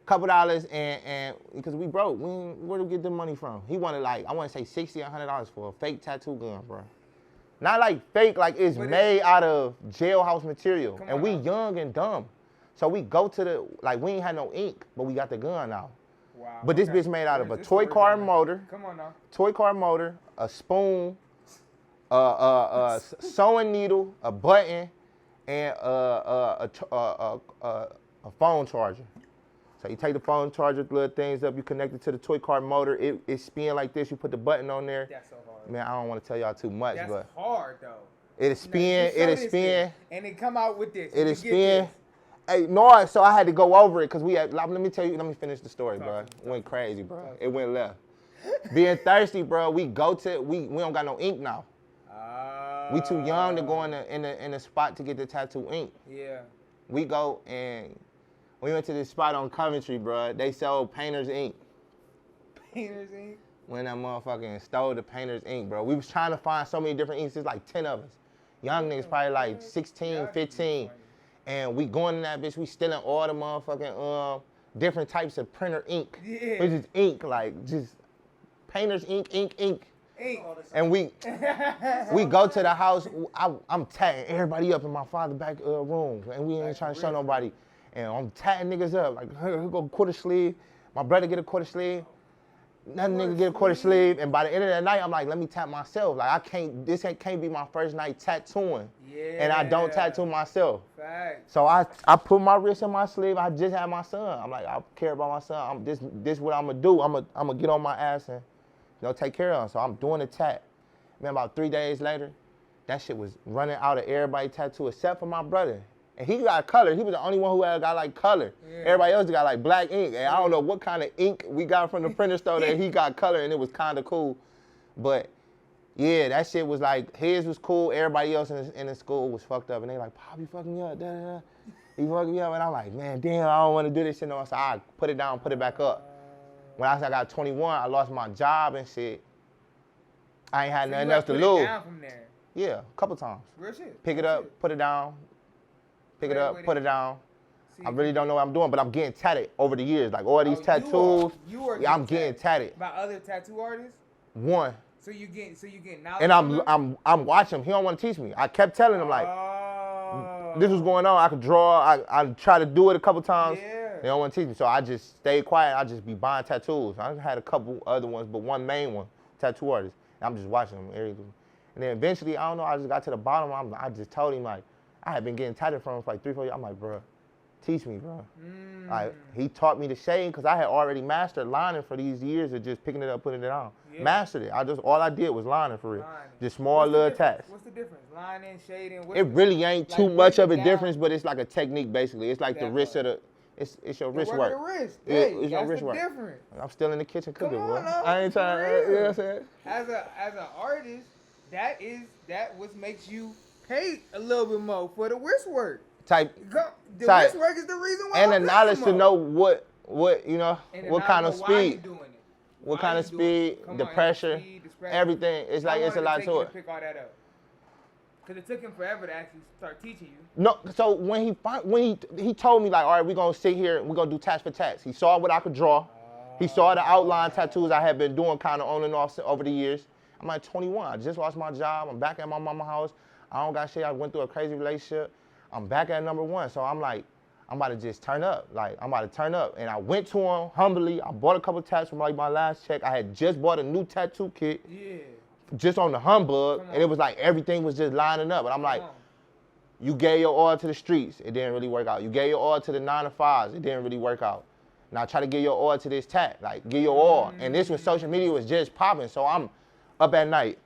Couple dollars, and because we broke. Where do we get the money from? He wanted like, I want to say $60 or $100 for a fake tattoo gun, bro. Not like fake, like it's made out of jailhouse material. And we young and dumb. So we go to the, like we ain't had no ink, but we got the gun now. Wow. But this bitch made out of a toy car motor. Come on now. Toy car motor, a spoon, a sewing needle, a button, and a phone charger. So you take the phone charger, little things up, you connect it to the toy car motor, it spin like this, you put the button on there. That's so hard. Man, I don't want to tell y'all too much, That's but hard though. it'll spin, and it come out with this. It'll spin. Hey, no, so I had to go over it because we had, let me finish the story, bro. It went crazy, bro. It went left. Being thirsty, bro, we don't got no ink now. We too young to go in the spot to get the tattoo ink. Yeah. We go and we went to this spot on Coventry, bro. They sold painter's ink. Painter's ink? When that motherfucking stole the painter's ink, bro. We was trying to find so many different inks. There's like 10 of us. Young niggas probably like 16, 15. And we going in that bitch, we stealing all the motherfucking different types of printer ink. Yeah. Which is ink, like just painter's ink. And we go to the house. I'm tatting everybody up in my father's back room, and we ain't trying to show nobody. And I'm tatting niggas up, like, here go quarter sleeve. My brother get a quarter sleeve. Another nigga get a quarter sleeve. And by the end of the night, I'm like, let me tat myself. Like, this can't be my first night tattooing. Yeah. And I don't tattoo myself. Facts. So I put my wrist in my sleeve. I just had my son. I'm like, I care about my son. This what I'm gonna do. I'm gonna get on my ass and take care of him. So I'm doing the tat. Man, about 3 days later, that shit was running out of everybody's tattoo except for my brother. And he got color. He was the only one who got like color. Yeah. Everybody else got like black ink. And I don't know what kind of ink we got from the printer store that he got color, and it was kind of cool. But yeah, that shit was like, his was cool. Everybody else in the school was fucked up. And they like, Pop, you fucking me up. Da, da, da. He fucked me up, and I'm like, man, damn, I don't want to do this shit no more. So I put it down, put it back up. When I got 21, I lost my job and shit. I ain't had nothing else to lose. Put it down from there. Yeah, a couple times. Real shit. Pick it up, put it down. Pick it up, put it down. See, I really don't know what I'm doing, but I'm getting tatted over the years. Like all these tattoos, I'm getting tatted. By other tattoo artists? One. So you get knowledge. And I'm watching him. He don't want to teach me. I kept telling him like, this was going on. I could draw. I tried to do it a couple times. Yeah. They don't want to teach me. So I just stayed quiet. I just be buying tattoos. I had a couple other ones, but one main one, tattoo artist. And I'm just watching them, everything. And then eventually, I don't know, I just got to the bottom. I just told him, like, I had been getting tatted from him for like 3-4 years. I'm like, bro, teach me, bro. Like, he taught me the shading because I had already mastered lining for these years of just picking it up, putting it on. Yeah. Mastered it. All I did was lining for real. Just small little tats. What's the difference? Lining, shading? It really ain't too much of a difference, but it's like a technique basically. It's like the wrist of the, it's your wrist work. The wrist. Yeah, it's your wrist work. Difference. I'm still in the kitchen cooking, bro. No, I ain't trying, you know what I'm saying? As an artist, that what makes you pay a little bit more for the wrist work. The wrist work is the reason why. And the knowledge to know what you know, what kind of speed, what kind of speed, the pressure, everything. It's like it's a lot to it. Pick all that up. Because it took him forever to actually start teaching you. No, so when he told me like, all right, we're gonna sit here and we're gonna do tats for tats. He saw what I could draw. He saw the outline tattoos I had been doing kind of on and off over the years. I'm like 21. I just lost my job. I'm back at my mama's house. I don't got shit. I went through a crazy relationship. I'm back at number one. So I'm like, I'm about to just turn up. Like, I'm about to turn up. And I went to him humbly. I bought a couple tats from like my last check. I had just bought a new tattoo kit. Yeah. Just on the humbug. And it was like everything was just lining up. And I'm like, you gave your all to the streets. It didn't really work out. You gave your all to the 9-to-5s. It didn't really work out. Now try to give your all to this tat. Like, give your all. And this when social media was just popping. So I'm up at night,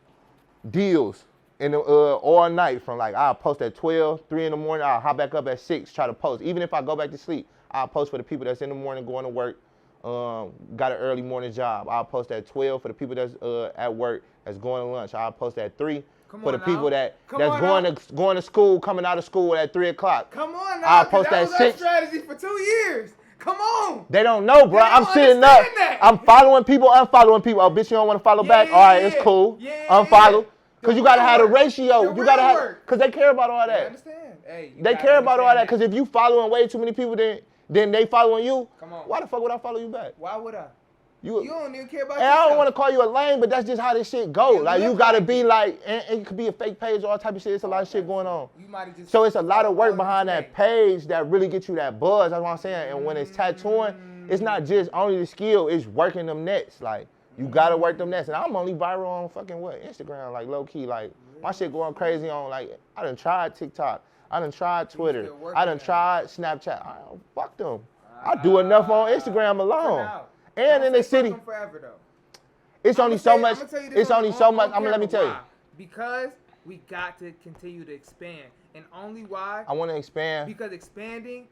deals. And all night from like, I'll post at 12, 3 in the morning, I'll hop back up at 6, try to post. Even if I go back to sleep, I'll post for the people that's in the morning going to work, got an early morning job. I'll post at 12 for the people that's at work, that's going to lunch. I'll post at 3 for the people that's going to school, coming out of school at 3 o'clock. Come on now, I'll post that at was 6. our strategy for 2 years. Come on. They don't know, bro. I'm sitting up. I'm following people, unfollowing people. Oh, bitch, you don't want to follow back? All right, it's cool. Unfollow. Because you got to have a ratio. You got to have, because they care about all that. I understand. Hey, they care about all that because if you following way too many people, then they following you. Come on. Why the fuck would I follow you back? Why would I? You don't even care about and yourself. I don't want to call you a lame, but that's just how this shit go. Like, you got to be like, and it could be a fake page, all type of shit. It's a lot of shit going on. You might have just so it's a lot of work behind that page that really gets you that buzz. That's what I'm saying. And when it's tattooing, it's not just only the skill, it's working them nets. Like, you got to work them nets. And I'm only viral on fucking Instagram, like low key. Like, my shit going crazy on, like, I done tried TikTok. I done tried Twitter. I done tried Snapchat. Fuck them. I do enough on Instagram alone. And in the city. Forever, though. It's only so much. It's only so much. Let me tell you. Because we got to continue to expand. And only why? I want to expand. Because expanding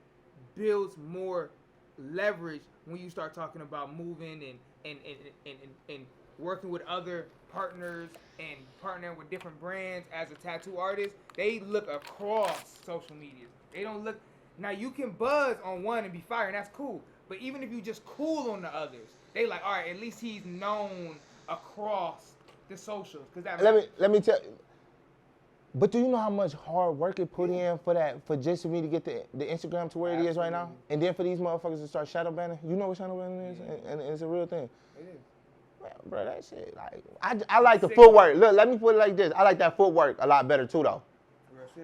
builds more leverage when you start talking about moving and working with other partners and partnering with different brands as a tattoo artist. They look across social media. They don't look. Now you can buzz on one and be fire, and that's cool. But even if you just cool on the others, they like, all right, at least he's known across the socials. Let me tell you. But do you know how much hard work it put in for just for me to get the Instagram to where it is right now? And then for these motherfuckers to start shadow banning? You know what shadow banning is? And it's a real thing. It is. Man, bro, that shit, like, I like the footwork. Look, let me put it like this. I like that footwork a lot better too, though.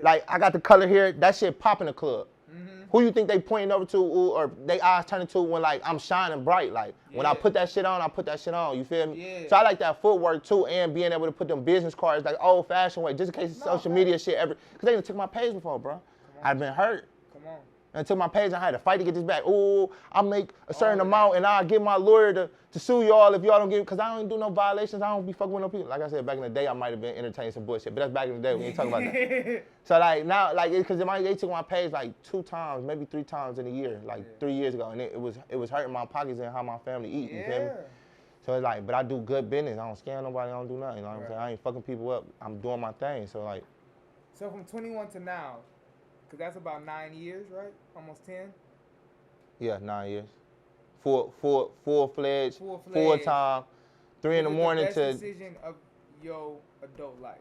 Like, I got the color here. That shit pop in the club. Mm-hmm. Who you think they pointing over to or they eyes turning to when, like, I'm shining bright? Like, when I put that shit on, I put that shit on. You feel me? Yeah. So I like that footwork, too, and being able to put them business cards, like, old-fashioned way, just in case social media shit ever. Because they done took my page before, bro. I've been hurt. Come on. And took my page, I had to fight to get this back. Ooh, I'll make a certain amount, and I'll get my lawyer to sue y'all if y'all don't give it, because I don't do no violations. I don't be fucking with no people. Like I said, back in the day, I might have been entertaining some bullshit, but that's back in the day. We ain't talking about that. So, like, now, like, because they took my page, like, 2 times, maybe 3 times in a year, like, 3 years ago, and it was hurting my pockets and how my family eat, you feel me? So, it's like, but I do good business. I don't scam nobody. I don't do nothing, you know what I'm saying? I ain't fucking people up. I'm doing my thing, so, like. So, from 21 to now, Because that's about 9 years, right? Almost 10? Yeah, 9 years. Full-fledged, full-time, 3 in the morning the to... best decision of your adult life.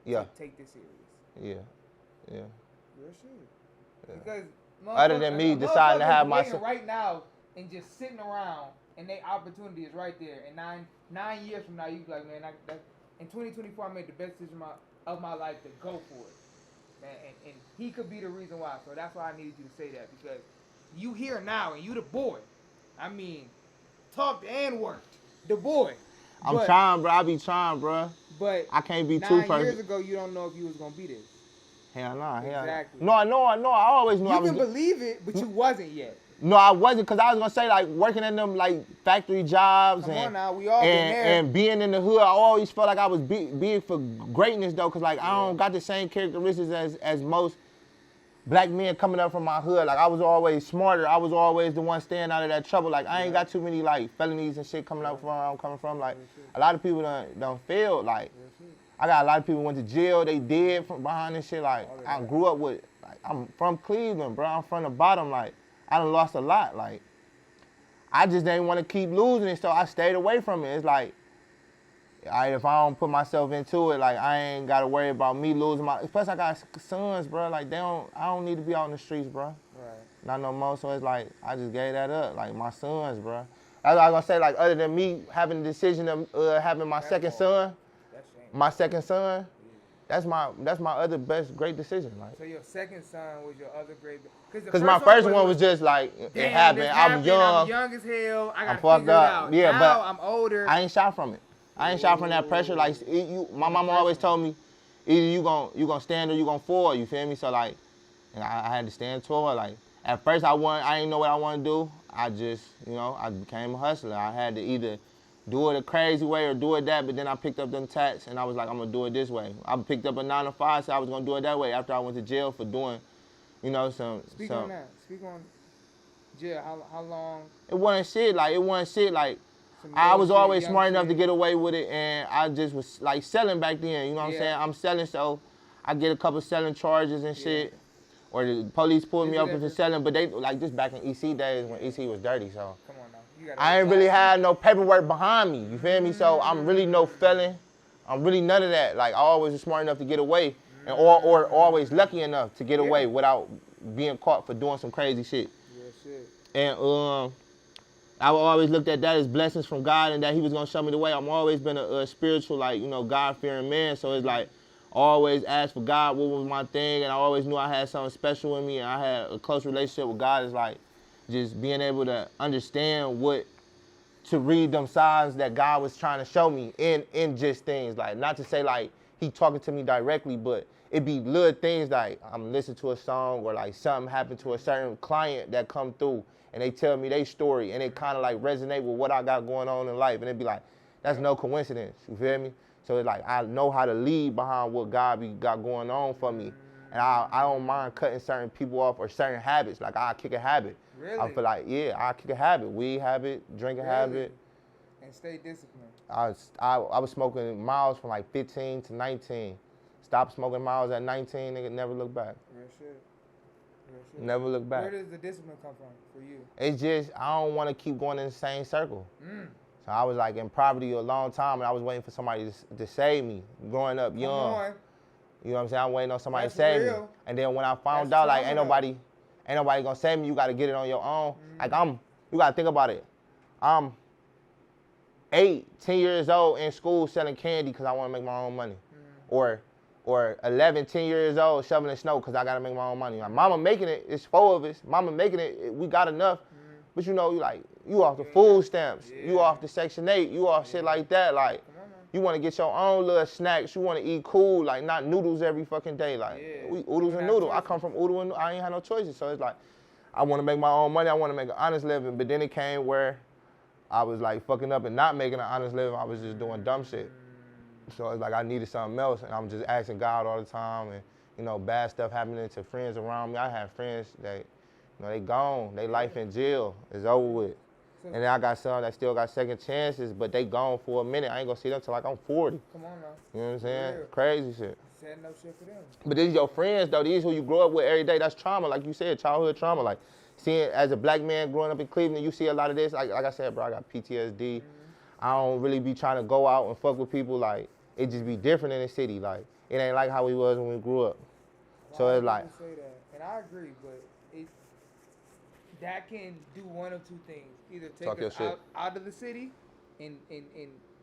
Yeah. To take this serious. Yeah. Real shit. Yeah. Because other than me deciding to have my son right now and just sitting around and their opportunity is right there. And nine years from now, you be like, man, in 2024, I made the best decision of my life to go for it. Man, and he could be the reason why. So that's why I needed you to say that, because you here now and you the boy. I mean, talked and worked. The boy. I'm trying, bro. I be trying, bro. But I can't be too perfect. 9 years ago, you don't know if you was gonna be this. Hell nah. Exactly. No, I know. I always knew I was. You can believe it, but you wasn't yet. No, I wasn't, because I was going to say, like, working in them, like, factory jobs. Come on now, we all been there. And being in the hood, I always felt like I was big for greatness, though, because, like, I don't got the same characteristics as most black men coming up from my hood. Like, I was always smarter. I was always the one staying out of that trouble. Like, I ain't got too many, like, felonies and shit coming up from where I'm coming from. Like, a lot of people done failed. Like, I got a lot of people went to jail. They dead from behind this shit. Like, I grew up with, like, I'm from Cleveland, bro. I'm from the bottom. Like, I done lost a lot. Like, I just didn't want to keep losing it, so I stayed away from it. It's like, if I don't put myself into it, like, I ain't got to worry about me losing my... Plus, I got sons, bro. Like, I don't need to be out in the streets, bro. Right. Not no more. So it's like, I just gave that up. Like, my sons, bro. I was going to say, like, other than me having the decision of having my second son, that's my other best great decision. Like. So your second son was your other great... Because my first one was just like, it happened. I'm young. I'm young as hell. I got fucked up. Out. Yeah, now but I'm older. I ain't shot from it. I ain't shot from that pressure. Like, my mama always told me, either you gonna stand or you gonna fall. You feel me? So like, and I had to stand tall. Like, at first I didn't know what I wanted to do. I just, I became a hustler. I had to either do it a crazy way or do it that, but then I picked up them tats and I was like, I'm gonna do it this way. I picked up a 9 to 5, so I was gonna do it that way after I went to jail for doing, Speak on that. Speak on jail. How long? It wasn't shit. Like, I was always smart enough to get away with it, and I just was like selling back then. You know what I'm saying? I'm selling, so I get a couple selling charges and shit. Or the police pulled me up for selling, but they, like, just back in EC days when EC was dirty, so. Come on now. I ain't really had no paperwork behind me, you feel me? So I'm really no felon. I'm really none of that. Like, I always was smart enough to get away, and or always lucky enough to get away without being caught for doing some crazy shit. And I always looked at that as blessings from God and that he was gonna show me the way. I've always been a spiritual, like, God-fearing man, so it's like, always asked for God what was my thing, and I always knew I had something special in me, and I had a close relationship with God. Is like just being able to understand to read them signs that God was trying to show me in just things. Like, not to say like he talking to me directly, but it be little things like I'm listening to a song or like something happened to a certain client that come through and they tell me their story and it kind of like resonate with what I got going on in life, and it be like, that's no coincidence, you feel me? So it's like I know how to lead behind what God got going on for me. And I don't mind cutting certain people off or certain habits. Like, I'll kick a habit. Really? I feel like, I'll kick a habit. Weed habit, drinking habit. And stay disciplined. I was smoking miles from like 15 to 19. Stopped smoking miles at 19, nigga, never look back. Real shit. Never look back. Where does the discipline come from for you? It's just, I don't want to keep going in the same circle. So I was like in poverty a long time, and I was waiting for somebody to save me. Growing up young, you know what I'm saying? I'm waiting on somebody to save me. And then when I found out, like, ain't nobody gonna save me. You gotta get it on your own. Like, you gotta think about it. I'm 8, 10 years old in school selling candy because I want to make my own money, or 11, 10 years old shoveling snow because I gotta make my own money. My mama making it. It's 4 of us. Mama making it. We got enough. But you off the food stamps, you off the Section 8, you off shit like that. Like, you want to get your own little snacks. You want to eat cool, like not noodles every fucking day. Like, we oodles and noodles. I come from oodle and I ain't had no choices. So it's like, I want to make my own money. I want to make an honest living. But then it came where I was like fucking up and not making an honest living. I was just doing dumb shit. So it's like I needed something else, and I'm just asking God all the time. And bad stuff happening to friends around me. I had friends that, they gone. They life in jail is over with. And then I got some that still got second chances, but they gone for a minute. I ain't gonna see them till like I'm 40. Come on now. You know what I'm saying? Real. Crazy shit. Setting up shit for them. But these your friends though. These who you grow up with every day. That's trauma, like you said, childhood trauma. Like seeing as a black man growing up in Cleveland, you see a lot of this. Like I said, bro, I got PTSD. I don't really be trying to go out and fuck with people. Like it just be different in the city. Like it ain't like how we was when we grew up. So it's like. Say that, and I agree, but that can do one of two things: either take us out of the city, and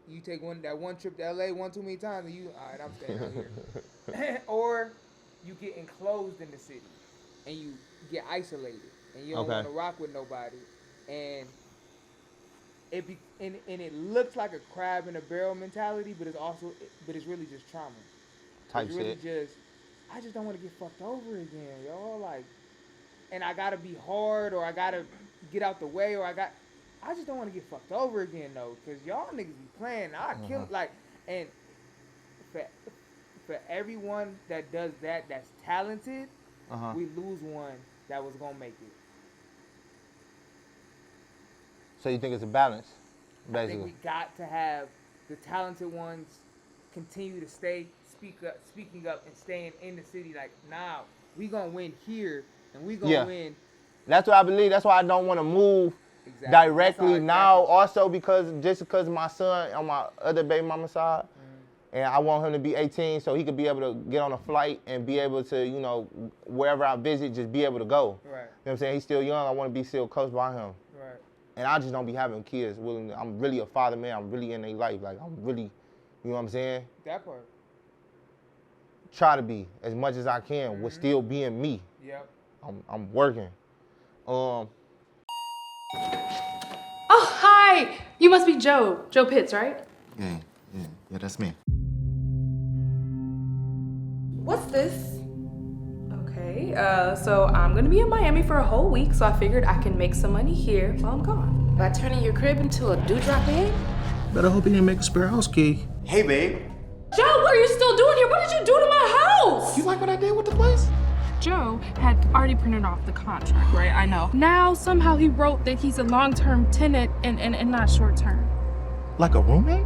you take that one trip to LA one too many times, and you all right, I'm staying out here, or you get enclosed in the city, and you get isolated, and you don't want to rock with nobody, and it looks like a crab in a barrel mentality, but it's really just trauma. Type it's really shit. I just don't want to get fucked over again, yo. Like, and I gotta be hard, or I gotta get out the way, or I just don't want to get fucked over again, though, because y'all niggas be playing. I kill like, and for everyone that does that's talented, we lose one that was gonna make it. So you think it's a balance, basically? I think we got to have the talented ones continue to speaking up and staying in the city. Like, nah, we gonna win here, and we gonna win. That's what I believe. That's why I don't want to move directly now. Also because my son on my other baby mama side, and I want him to be 18 so he could be able to get on a flight and be able to, you know, wherever I visit, just be able to go. Right. You know what I'm saying? He's still young. I want to be still close by him. Right. And I just don't be having kids. I'm really a father, man. I'm really in their life. Like, I'm really, you know what I'm saying? That part. Try to be as much as I can with still being me. Yep. I'm working. Oh, hi! You must be Joe Pitts, right? Yeah, that's me. What's this? Okay, so I'm gonna be in Miami for a whole week, so I figured I can make some money here while I'm gone. By turning your crib into a dewdrop inn? Better hope he didn't make a spare house key. Hey, babe. Joe, what are you still doing here? What did you do to my house? You like what I did with the place? Joe had already printed off the contract, right? I know. Now, somehow he wrote that he's a long-term tenant and not short-term. Like a roommate?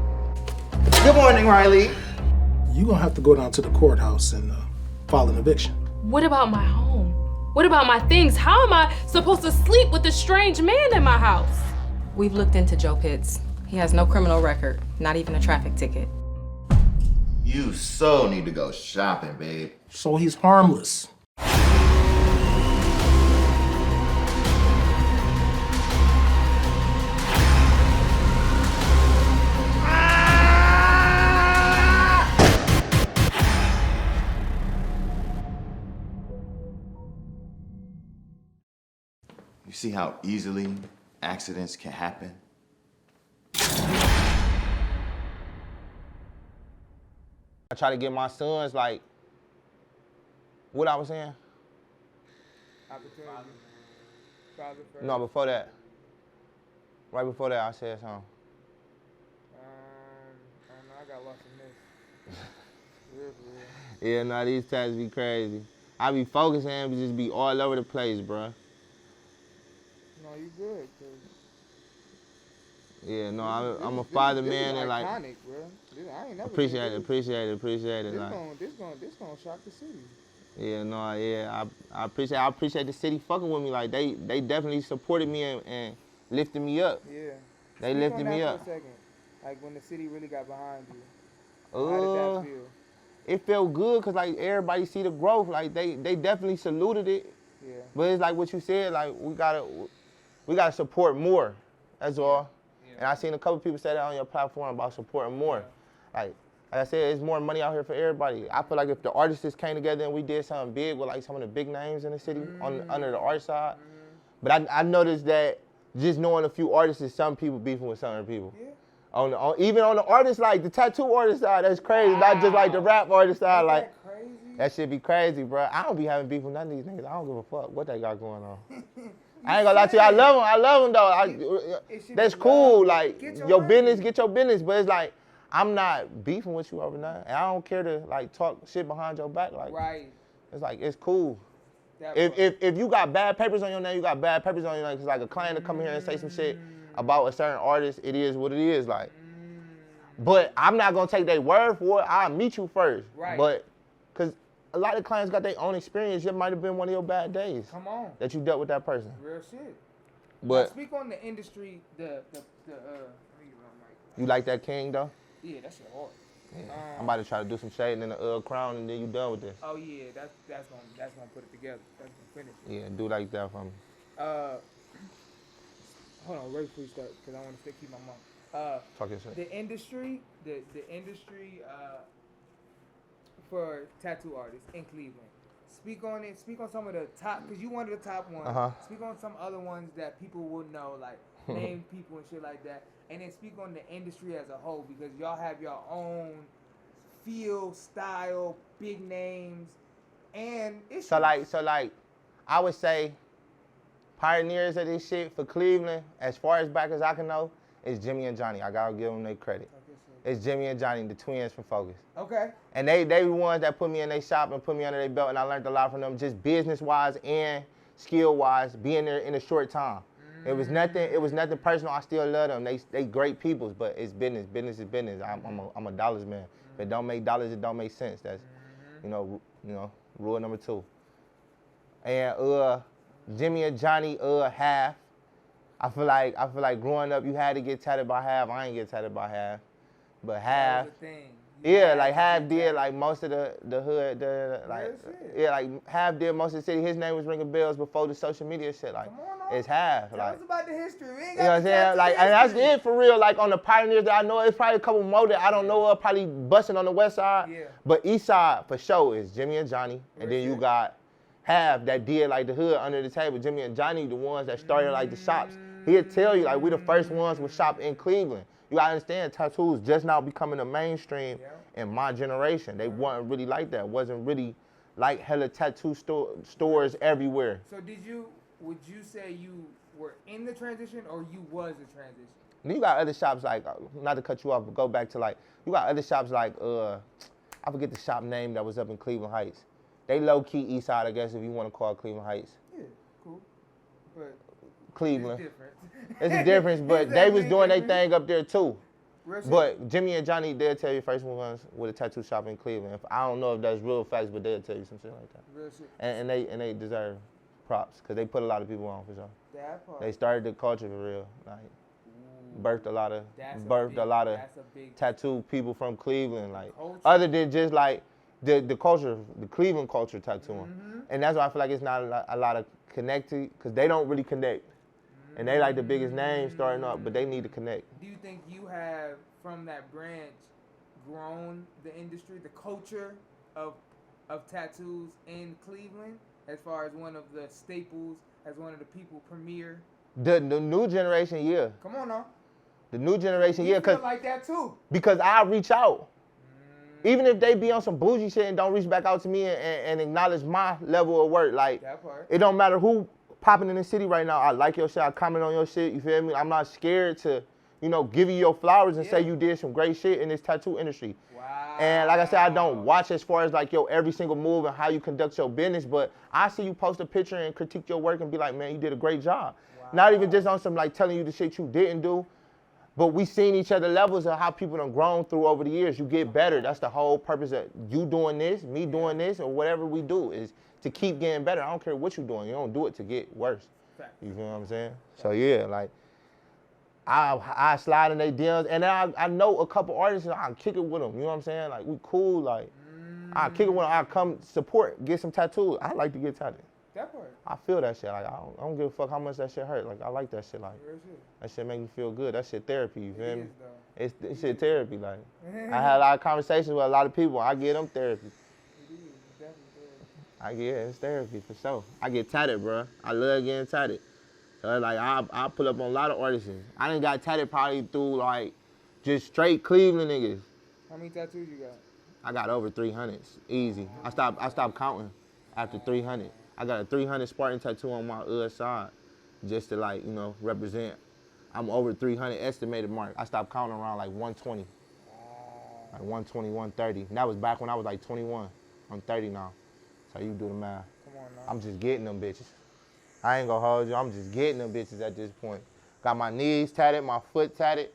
Good morning, Riley. You gonna have to go down to the courthouse and file an eviction. What about my home? What about my things? How am I supposed to sleep with a strange man in my house? We've looked into Joe Pitts. He has no criminal record, not even a traffic ticket. You so need to go shopping, babe. So he's harmless. You see how easily accidents can happen? I try to get my sons, like, what I was saying? Opportunity. Father first. No, before that. Right before that, I said something. I don't know, I got lost in this. Real. Yeah, no, these tats be crazy. I be focusing and just be all over the place, bro. No, you good, cause yeah, no, I'm a father, man, and like iconic, bro. I ain't never appreciate it. This gonna shock the city. Yeah, no, yeah, I appreciate the city fucking with me. Like they definitely supported me and lifted me up. Yeah. They lifted me up. For a second. Like when the city really got behind you. How did that feel? It felt good because like everybody see the growth. Like they definitely saluted it. Yeah. But it's like what you said. Like we gotta support more. That's all. Yeah. And I seen a couple people say that on your platform about supporting more. Yeah. Like I said, there's more money out here for everybody. I feel like if the artists just came together and we did something big with like some of the big names in the city under the art side. But I noticed that just knowing a few artists, some people beefing with some other people. Yeah. Even on the artist, like the tattoo artist side, that's crazy. Wow. Not just like the rap artist side. Like that shit be crazy, bro. I don't be having beef with none of these niggas. I don't give a fuck what they got going on. I ain't gonna lie to you. I love them though. That's cool. Like your business, get your business. But it's like I'm not beefing with you over nothing, and I don't care to like talk shit behind your back. Like it's like it's cool. If you got bad papers on your name, you got bad papers on your name. Cause like a client to come here and say some shit about a certain artist, it is what it is. Like, but I'm not gonna take their word for it. I'll meet you first. Right. But, cause a lot of clients got their own experience. It might have been one of your bad days. Come on. That you dealt with that person. Real shit. But now, speak on the industry. You like that King though? Yeah, that shit hard. Yeah. I'm about to try to do some shading in the crown, and then you done with this. Oh yeah, that's gonna put it together. That's gonna finish it. Yeah, do like that for me. Hold on, right before you start, because I want to keep my mom. Talk your shit. The industry, the industry for tattoo artists in Cleveland. Speak on it. Speak on some of the top, because you one of the top ones. Speak on some other ones that people will know, like name people and shit like that. And then speak on the industry as a whole, because y'all have your own feel, style, big names, and it's so like, I would say pioneers of this shit for Cleveland, as far as back as I can know, is Jimmy and Johnny. I gotta give them their credit. It's Jimmy and Johnny, the twins from Focus. Okay. And they the ones that put me in their shop and put me under their belt, and I learned a lot from them, just business-wise and skill-wise, being there in a short time. It was nothing personal. I still love them. They great peoples, but it's business. Business is business. I'm a dollars man. If it don't make dollars, it don't make sense. That's you know rule number 2. And Jimmy and Johnny half. I feel like growing up you had to get tatted by half. I ain't get tatted by half, but half. That was the thing. Yeah, like half did like most of the hood, like half did most of the city. His name was ringing bells before the social media shit. Like it's half. Tell like us about the history. We ain't you know what I'm saying? Like, and that's it for real. Like on the pioneers that I know, it's probably a couple more that I don't know of, probably busting on the west side. Yeah. But east side for sure is Jimmy and Johnny, and then you got half that did like the hood under the table. Jimmy and Johnny, the ones that started like the shops. He'll tell you like we the first ones with shop in Cleveland. You gotta understand, tattoos just now becoming a mainstream in my generation. They weren't really like that. Wasn't really like hella tattoo stores everywhere. So would you say you were in the transition or you was the transition? And you got other shops like, not to cut you off, but go back to like, you got other shops like, I forget the shop name that was up in Cleveland Heights. They low-key east side, I guess, if you want to call it Cleveland Heights. Yeah, cool. But Cleveland. It's different. It's a difference, but they was doing their thing up there too. Real But Jimmy and Johnny, they'll tell you first ones with a tattoo shop in Cleveland. I don't know if that's real facts, but they'll tell you some shit like that. Real shit. And they deserve props, because they put a lot of people on for sure. That part. They started the culture for real. Like, birthed a lot of tattoo people from Cleveland. Like, other than just like the culture, the Cleveland culture tattooing. And that's why I feel like it's not a lot of connected, because they don't really connect. And they like the biggest names starting up, but they need to connect. Do you think you have, from that branch, grown the industry, the culture of tattoos in Cleveland, as far as one of the staples, as one of the people premier? The new generation, yeah. Come on now. The new generation, We yeah, feel like that too. Because I reach out. Even if they be on some bougie shit and don't reach back out to me and acknowledge my level of work, like, that part. It don't matter who popping in the city right now. I like your shit. I comment on your shit. You feel me? I'm not scared to, give you your flowers and say you did some great shit in this tattoo industry. Wow. And like I said, I don't watch as far as like your every single move and how you conduct your business, but I see you post a picture and critique your work and be like, man, you did a great job. Wow. Not even just on some like telling you the shit you didn't do, but we seen each other levels of how people done grown through over the years. You get better. That's the whole purpose of you doing this, me doing this, or whatever we do is to keep getting better. I don't care what you're doing. You don't do it to get worse. You feel what I'm saying? So yeah, like I slide in their DMs, and then I know a couple artists, and I kick it with them. You know what I'm saying? Like we cool. Like I kick it with them. I come support, get some tattoos. I like to get tattooed. That part. I feel that shit. Like I don't give a fuck how much that shit hurt. Like I like that shit. Like that shit make me feel good. That shit therapy. You feel me? It's shit therapy. Like I had a lot of conversations with a lot of people. I give them therapy. It's therapy for sure. I get tatted, bro. I love getting tatted. So like I pull up on a lot of artists. I done got tatted probably through like just straight Cleveland niggas. How many tattoos you got? I got over 300, easy. I stopped counting after 300. I got a 300 Spartan tattoo on my side, just to like represent. I'm over 300 estimated mark. I stopped counting around like 120, like 120, 130. And that was back when I was like 21. I'm 30 now. So you do the math. Come on now. I'm just getting them bitches. I ain't gonna hold you. I'm just getting them bitches at this point. Got my knees tatted, my foot tatted.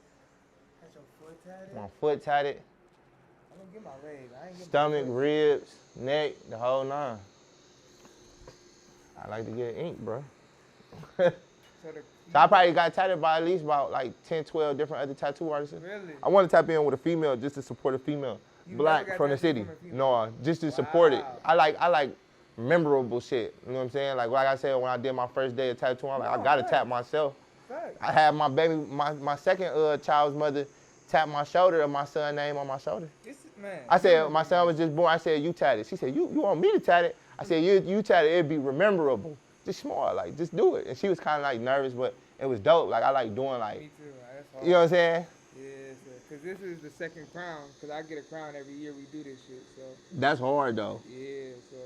Got your foot tatted? My foot tatted. I don't get my legs. I ain't get Stomach, my ribs, neck, the whole nine. I like to get ink, bro. So I probably got tatted by at least about like 10, 12 different other tattoo artists. Really? I want to tap in with a female just to support a female. You Black from the city. No, just to support it. I like memorable shit. You know what I'm saying? Like I said, when I did my first day of tattooing, I'm like, I gotta tap myself. I had my baby, my second child's mother tap my shoulder and my son's name on my shoulder. I said, my son was just born. I said, you tat it. She said, you want me to tat it? I said, you tat it, it'd be memorable. Just small, like, just do it. And she was kind of like nervous, but it was dope. Like, I like doing like, Me too. That's hard. You know what I'm saying? Yeah, because this is the second crown, because I get a crown every year we do this shit, so. That's hard, though. Yeah, so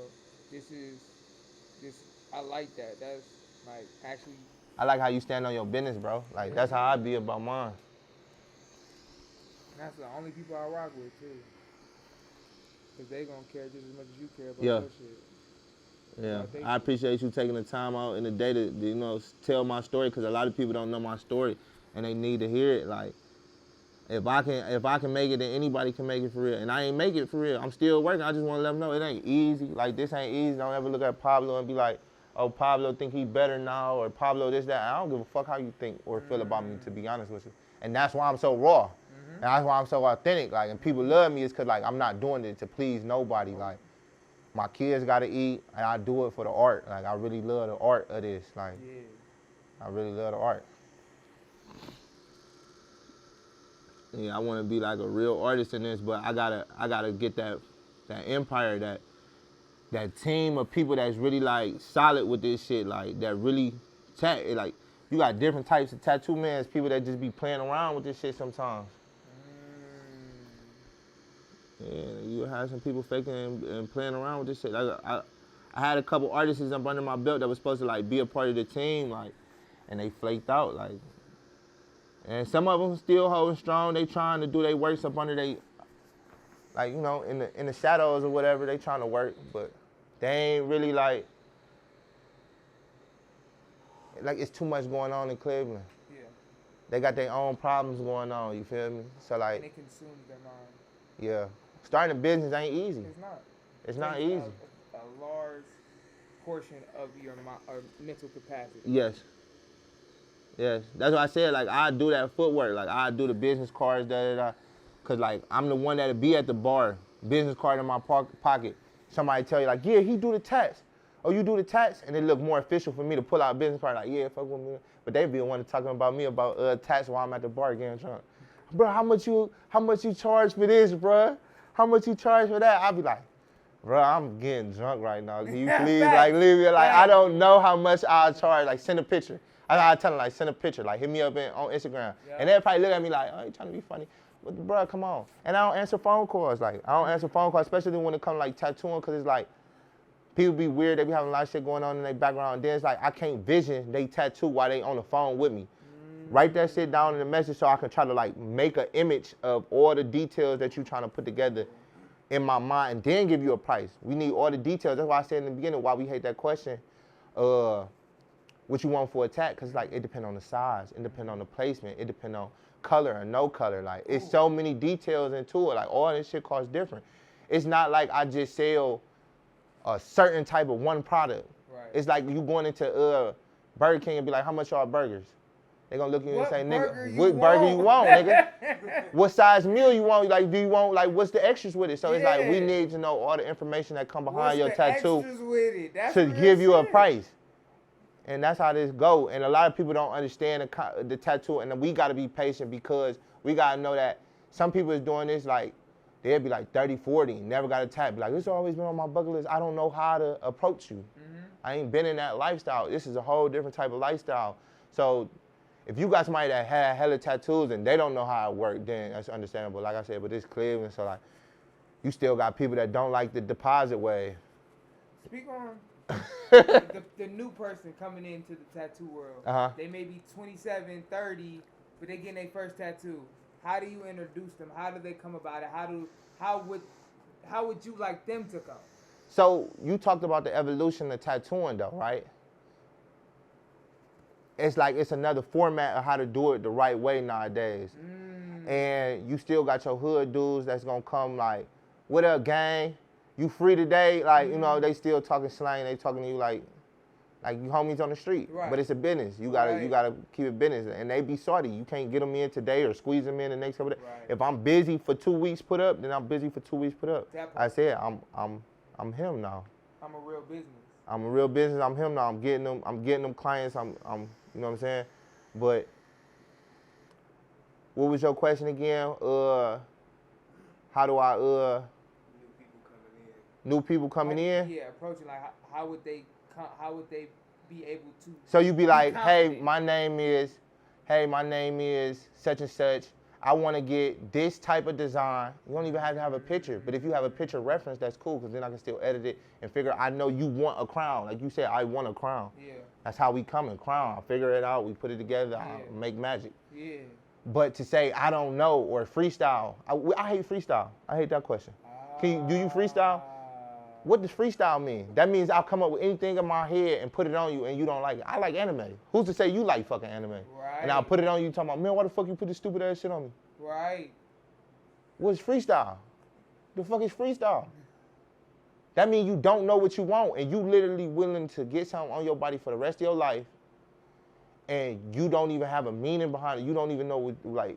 I like that. That's, like, actually. I like how you stand on your business, bro. Like, that's how I be about mine. That's the only people I rock with, too. Because they gonna care just as much as you care about Yeah. your shit. Yeah, I appreciate you taking the time out in the day to, you know, tell my story, because a lot of people don't know my story and they need to hear it. Like, if I can make it, then anybody can make it for real. And I ain't make it for real. I'm still working. I just want to let them know it ain't easy. Like, this ain't easy. Don't ever look at Pablo and be like, oh, Pablo think he better now, or Pablo this, that. I don't give a fuck how you think or feel about me, to be honest with you. And that's why I'm so raw. And that's why I'm so authentic. Like, and people love me is because, like, I'm not doing it to please nobody. Like, my kids got to eat, and I do it for the art. Like, I really love the art of this. Like, I really love the art. Yeah, I want to be like a real artist in this, but I gotta get that empire, that team of people that's really like solid with this shit, like that really like you got different types of tattoo men, people that just be playing around with this shit sometimes. Yeah, you have some people faking and playing around with this shit. Like, I had a couple artists up under my belt that was supposed to like be a part of the team, like, and they flaked out, like. And some of them still holding strong. They trying to do their works up under they, like, you know, in the shadows or whatever. They trying to work, but they ain't really like it's too much going on in Cleveland. Yeah. They got their own problems going on. You feel me? So like. And it consumes their mind. Yeah. Starting a business ain't easy. It's not. It's not easy. A large portion of your mental capacity. Yes. Yes. That's what I said. Like, I do that footwork. Like, I do the business cards, Because, like, I'm the one that'll be at the bar, business card in my pocket. Somebody tell you, like, yeah, he do the tats. Oh, you do the tats? And it look more official for me to pull out a business card. Like, yeah, fuck with me. But they be the one talking about me about tats while I'm at the bar getting drunk. Bro, how much you charge for this, bro? How much you charge for that? I'll be like, bro, I'm getting drunk right now. Can you please, like, leave me? Like, I don't know how much I'll charge. Like, send a picture. I tell them, like, send a picture. Like, hit me up on Instagram. Yeah. And they'll probably look at me like, oh, you trying to be funny. But, bro, come on. And I don't answer phone calls. Like, I don't answer phone calls, especially when it comes to, like, tattooing, because it's like, people be weird. They be having a lot of shit going on in their background. And then it's like, I can't vision they tattoo while they on the phone with me. Write that shit down in the message so I can try to, like, make an image of all the details that you're trying to put together in my mind and then give you a price. We need all the details. That's why I said in the beginning why we hate that question, what you want for a tat, because, like, it depends on the size, it depends on the placement, it depends on color or no color. Like, it's so many details into it. Like, all this shit costs different. It's not like I just sell a certain type of one product. Right. It's like you going into Burger King and be like, how much are burgers? They gonna look at you and say, nigga, what burger you want, nigga? What size meal you want? Like, do you want, like, what's the extras with it? So it's like, we need to know all the information that come behind your tattoo to give you a price. And that's how this go. And a lot of people don't understand the tattoo, and we gotta be patient because we gotta know that some people is doing this, like, they'll be like 30, 40, never got a tat. Be like, it's always been on my bucket list. I don't know how to approach you. I ain't been in that lifestyle. This is a whole different type of lifestyle. So if you got somebody that had hella tattoos and they don't know how it works, then that's understandable. Like I said, but it's Cleveland, so like, you still got people that don't like the deposit way. Speak on the new person coming into the tattoo world. They may be 27, 30, but they getting their first tattoo. How do you introduce them? How do they come about it? How would you like them to come? So you talked about the evolution of tattooing though, right? it's like it's another format of how to do it the right way nowadays. And you still got your hood dudes that's gonna come like, what up, gang? You free today? Like, you know, they still talking slang. They talking to you like you homies on the street. Right. But it's a business. You gotta keep it business. And they be salty. You can't get them in today or squeeze them in the next couple days. Right. If I'm busy for 2 weeks put up, then I'm busy for 2 weeks put up. I said I'm him now. I'm a real business. I'm a real business. I'm him now. I'm getting them clients. I'm you know what I'm saying? But what was your question again? How do I new people coming in? Yeah, approaching like how would they be able to? So you be like, confident? hey, my name is such and such. I want to get this type of design. You don't even have to have a picture, but if you have a picture reference, that's cool, because then I can still edit it and figure. I know you want a crown, like you said. I want a crown. Yeah. That's how we come in crown. I figure it out. We put it together. Yeah. I make magic. Yeah. But to say I don't know or freestyle, I hate freestyle. I hate that question. Do you freestyle? What does freestyle mean? That means I'll come up with anything in my head and put it on you, and you don't like it. I like anime. Who's to say you like fucking anime? Right. And I'll put it on you talking about, man, why the fuck you put this stupid ass shit on me? Right. What's freestyle? The fuck is freestyle? That means you don't know what you want, and you literally willing to get something on your body for the rest of your life, and you don't even have a meaning behind it. You don't even know what, like,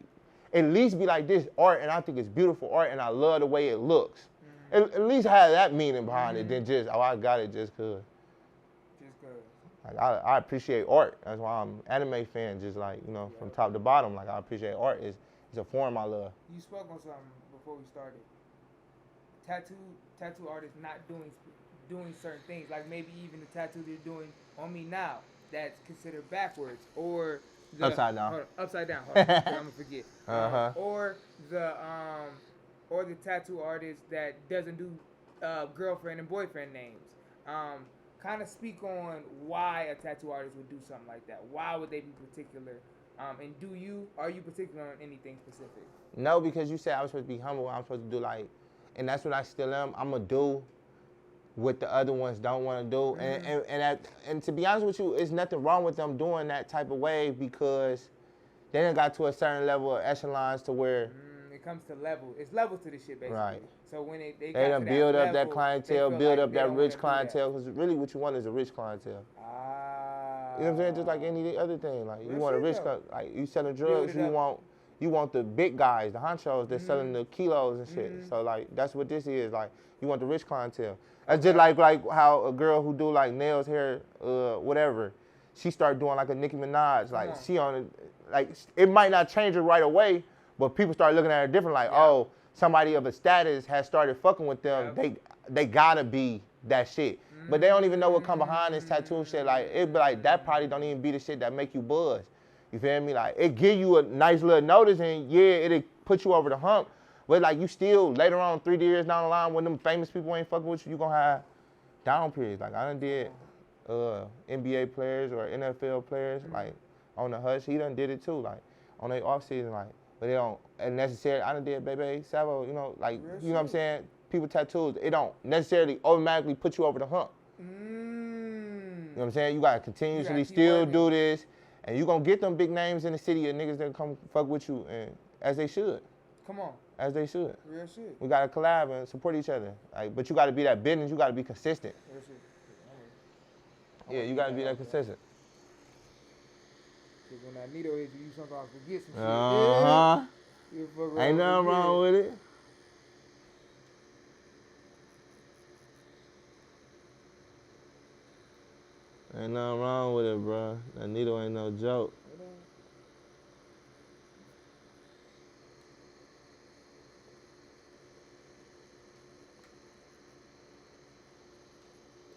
at least be like, this art, and I think it's beautiful art, and I love the way it looks. At least have that meaning behind it than just, oh, I got it just cause. Just cause. Like, I appreciate art. That's why I'm an anime fan, just like, you know, from top to bottom. Like, I appreciate art. It's a form I love. You spoke on something before we started. Tattoo artists not doing certain things, like maybe even the tattoo they're doing on me now that's considered backwards, or the, upside down. Hold on, upside down. Hold on, I'm gonna forget. Or the tattoo artist that doesn't do girlfriend and boyfriend names. Kind of speak on why a tattoo artist would do something like that. Why would they be particular? And are you particular on anything specific? No, because you said I was supposed to be humble. I'm supposed to do like, and that's what I still am. I'm gonna do what the other ones don't want to do. And to be honest with you, there's nothing wrong with them doing that type of way, because they done got to a certain level of echelons to where it comes to level. It's levels to this shit, basically. Right. So when they done build up that clientele, build up that rich clientele. clientele, because really what you want is a rich clientele. You know what I'm saying? Just like any other thing. Like, you want a rich, like, you selling drugs, you want the big guys, the honchos that's selling the kilos and shit. So like, that's what this is. Like, you want the rich clientele. That's just like how a girl who do like nails, hair, whatever, she start doing like a Nicki Minaj. Like, she on it, like, it might not change her right away, but people start looking at her different. Like, oh, somebody of a status has started fucking with them. They gotta be that shit. But they don't even know what come behind this tattoo shit. Like, it be like, that probably don't even be the shit that make you buzz. You feel me? Like, it give you a nice little notice, and yeah, it'll put you over the hump. But like, you still, later on, 3 years down the line, when them famous people ain't fucking with you, you gonna have down periods. Like, I done did NBA players or NFL players, like, on the hush. He done did it too, like, on their off season, like, but they don't necessarily, I done did Bebe, Savo, you know, like, you know what I'm saying? People tattoos, it don't necessarily automatically put you over the hump. You know what I'm saying? You gotta continuously still do this, and you gonna get them big names in the city of niggas that come fuck with you, and as they should. Come on. As they should. Real shit. We gotta collab and support each other. Like, but you gotta be that business, you gotta be consistent. Real shit. Yeah, you gotta be that consistent. Because when that needle hits you, you sometimes forget some shit. Ain't nothing wrong with it. Ain't nothing wrong with it, bro. That needle ain't no joke.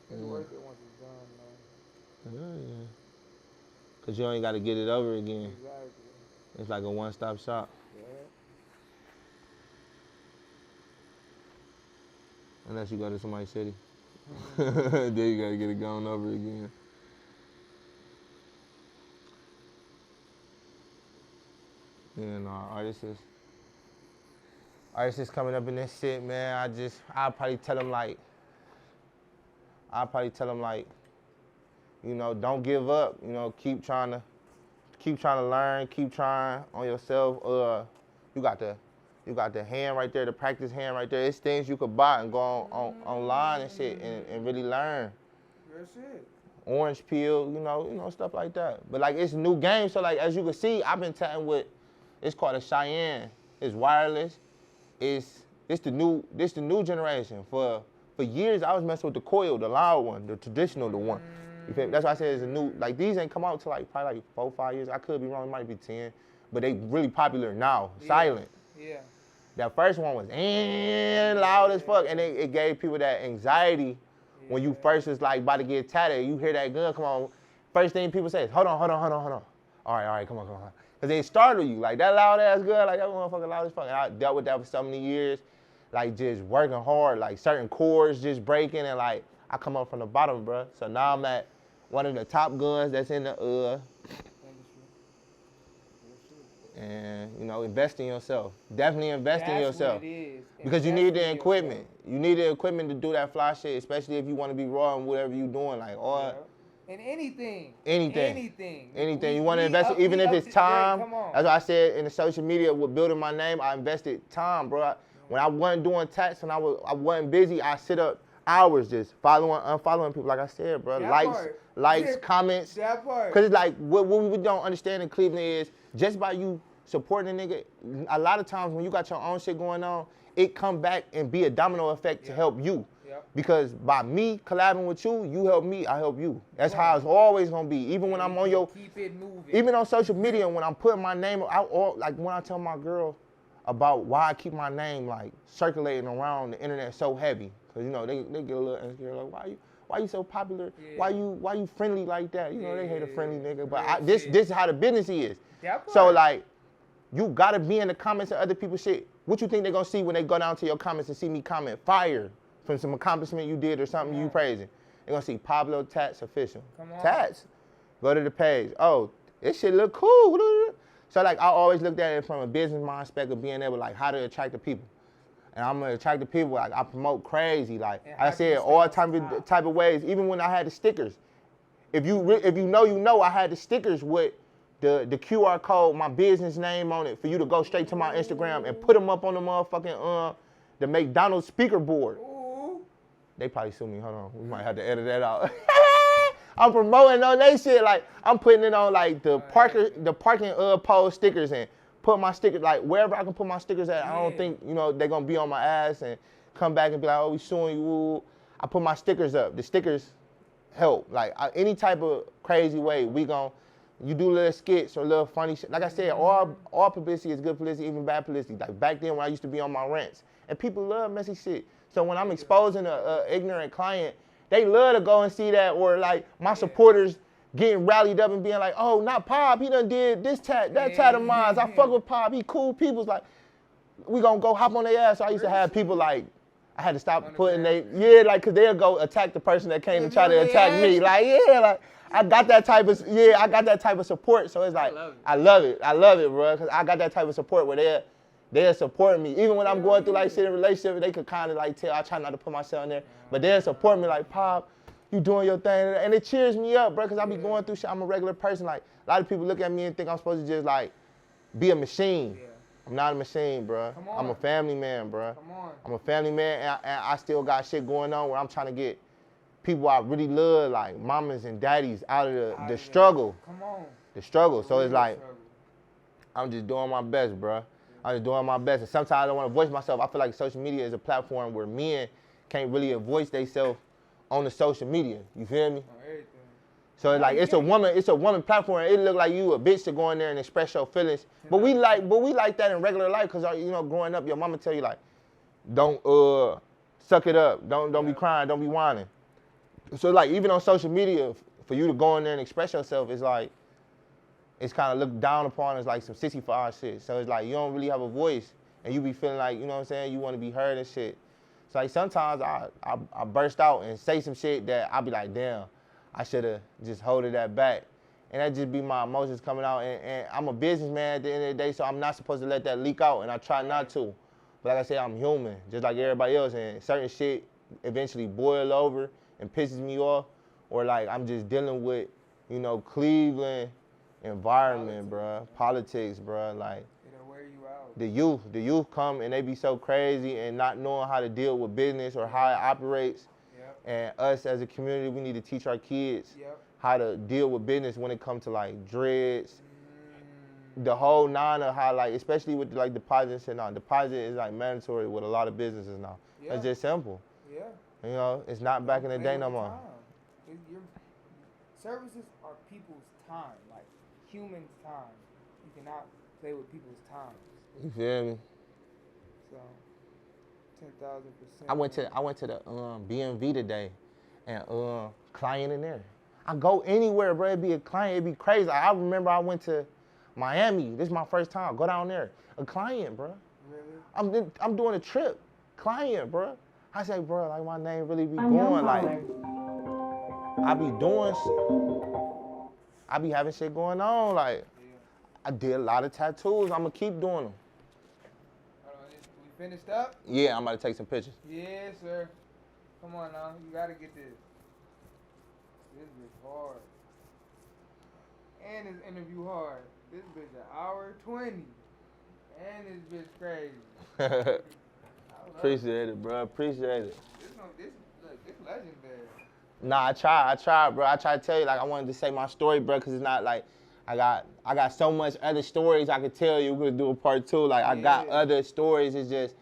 It's worth it once it's done, man. Yeah. Cause you ain't gotta get it over again. Exactly. It's like a one-stop shop. Yeah. Unless you go to somebody's city. Then you gotta get it going over again. Yeah, no, artists is coming up in this shit, man. I'll probably tell them like, you know, don't give up. You know, keep trying to keep trying to learn, keep trying on yourself. You got the hand right there, the practice hand right there. It's things you could buy and go online and shit and really learn. That's it. Orange peel, you know, stuff like that. But like it's a new game, so like as you can see, I've been tatting with, it's called a Cheyenne. It's wireless. It's the new generation. For years I was messing with the coil, the loud one, the traditional one. You feel me? That's why I said it's a new, like these ain't come out till like probably like 4 or 5 years. I could be wrong, it might be 10. But they really popular now, silent. Yeah. That first one was loud as fuck, and it gave people that anxiety when you first was like about to get tatted. You hear that gun come on, first thing people say is, hold on. All right, come on. Cause they startle you, like that loud ass gun, like that motherfucker loud as fuck. And I dealt with that for so many years, like just working hard, like certain chords just breaking, and like I come up from the bottom, bro. So now I'm at one of the top guns that's in the and you know, invest in yourself. Definitely invest in yourself. Because you need the equipment. You need the equipment to do that fly shit, especially if you want to be raw in whatever you're doing. Like, and anything. You want to invest, even if it's time. That's what I said in the social media with building my name. I invested time, bro. When I wasn't doing tats and I wasn't busy, I sit up hours just following, unfollowing people. Like I said, bro, likes, comments. That part. Cause it's like what we don't understand in Cleveland is just by you supporting a nigga, a lot of times when you got your own shit going on, it come back and be a domino effect to help you. Because by me collabing with you, you help me, I help you. That's how it's always gonna be. Even when I'm on keep it moving. Even on social media, when I'm putting my name out, like when I tell my girl about why I keep my name like circulating around the internet so heavy, cause you know they get a little insecure, like why you so popular? Why you friendly like that? You know they hate a friendly nigga, but this is how the business is. So like, you gotta be in the comments of other people's shit. What you think they gonna see when they go down to your comments and see me comment fire from some accomplishment you did or something you praising? They gonna see Pablo Tats official. Tats, go to the page. Oh, this shit look cool. So like I always looked at it from a business mindset of being able like how to attract the people. And I'm gonna attract the people. Like I promote crazy. Like I said, all type of ways. Even when I had the stickers, if you know, I had the stickers with the QR code, my business name on it, for you to go straight to my Instagram and put them up on the motherfucking the McDonald's speaker board. They probably sue me. Hold on, we might have to edit that out. I'm promoting on they shit. Like I'm putting it on like the parking pole stickers and put my stickers like wherever I can put my stickers at. I don't think they're gonna be on my ass and come back and be like, oh, we suing you. I put my stickers up. The stickers help. Like any type of crazy way you do little skits or little funny shit. Like I said, all publicity is good publicity, even bad publicity. Like back then when I used to be on my rants, and people love messy shit. So when I'm exposing a ignorant client, they love to go and see that, or like my supporters getting rallied up and being like, oh, not Pop, he done did this that tat of mine. I fuck with Pop, he cool. People's like, we gonna go hop on their ass. So I used to have people like, I had to stop putting like, cause they'll go attack the person that came to try to attack me. Like, like, I got that type of support. So it's like, I love it, bro. Cause I got that type of support where they'll support me. Even when I'm going through like shit in a relationship, they could kind of like tell, I try not to put myself in there, but they'll support me like, Pop, you doing your thing. And it cheers me up, bro, cause I be going through shit. I'm a regular person. Like, a lot of people look at me and think I'm supposed to just like be a machine. I'm not a machine, bro. I'm a family man, bro. I'm a family man, and I still got shit going on where I'm trying to get people I really love, like mamas and daddies, out of the struggle. The struggle. So it's like, I'm just doing my best, bro. I'm just doing my best. And sometimes I don't want to voice myself. I feel like social media is a platform where men can't really voice themselves on the social media. You feel me? So it's like it's a woman platform. It look like you a bitch to go in there and express your feelings. But we like that in regular life, cause growing up, your mama tell you like, don't suck it up, don't be crying, don't be whining. So like even on social media, for you to go in there and express yourself, it's like it's kind of looked down upon as like some sissy shit. So it's like you don't really have a voice, and you be feeling like, you know what I'm saying, you want to be heard and shit. So like sometimes I burst out and say some shit that I be like, damn, I should have just holded that back. And that just be my emotions coming out. And I'm a businessman at the end of the day, so I'm not supposed to let that leak out, and I try not to. But like I said, I'm human, just like everybody else, and certain shit eventually boil over and pisses me off, or like I'm just dealing with, Cleveland environment, bro, politics, bro, like. It'll wear you out. The youth come and they be so crazy and not knowing how to deal with business or how it operates. Yep. And us as a community, we need to teach our kids Yep. how to deal with business when it comes to like dreads, the whole nine of how like, especially with like deposits and all. Deposit is like mandatory with a lot of businesses now. Yeah. It's just simple. Yeah. You know, it's not back in the day no more. Your services are people's time, like humans' time. You cannot play with people's time. You feel me? So, 10,000%. I went to the BMV today, and client in there. I go anywhere, bro. It be a client. It be crazy. Like, I remember I went to Miami. This is my first time. Go down there. A client, bro. Really? I'm doing a trip. Client, bro. I say, bro, like my name really be going. Like I be having shit going on. Like I did a lot of tattoos. I'ma keep doing them. We finished up? Yeah, I'm about to take some pictures. Yes, sir. Come on now. You gotta get this. This bitch hard. And this interview hard. This bitch an hour 20. And this bitch crazy. Appreciate it, bro. Appreciate it. This legendary. Nah, I tried, bro. I tried to tell you, like, I wanted to say my story, bro, because it's not like I got so much other stories I could tell you. We're gonna do a part 2. Like, I got other stories. It's just,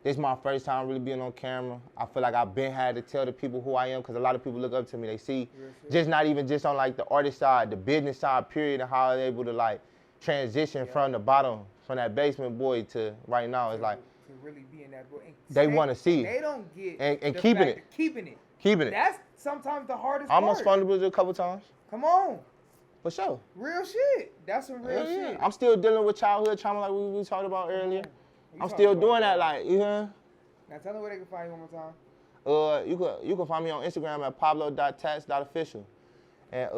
this is my first time really being on camera. I feel like I've been had to tell the people who I am, because a lot of people look up to me. They see, just not even just on like the artist side, the business side, period, and how they're able to like transition from the bottom, from that basement boy to right now. It's like, to really be in that boy. They want to see. They don't get and the keeping fact it. of keeping it. Keeping it. That's sometimes the hardest I almost part. fumbled a couple times. Come on. For sure. Real shit. That's some real shit. I'm still dealing with childhood trauma like we talked about earlier. I'm still doing that, like, you know? Now tell them where they can find you one more time. You can find me on Instagram at pablo.tats.official. And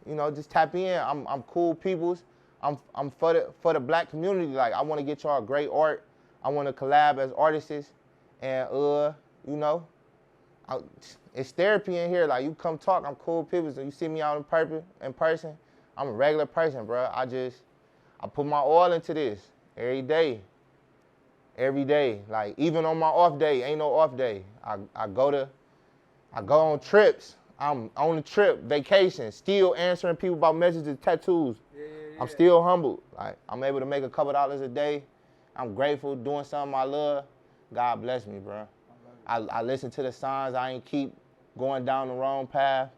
you know, just tap in. I'm cool peoples. I'm for the black community. Like, I want to get y'all great art. I want to collab as artists. And you know, it's therapy in here. Like, you come talk, I'm cool people. So you see me out in person, I'm a regular person, bro. I put my all into this every day. Every day. Like, even on my off day, ain't no off day. I go on trips. I'm on a trip, vacation, still answering people about messages, tattoos. Yeah. I'm still humbled. Like, I'm able to make a couple dollars a day. I'm grateful, doing something I love. God bless me, bro. I listen to the signs. I ain't keep going down the wrong path.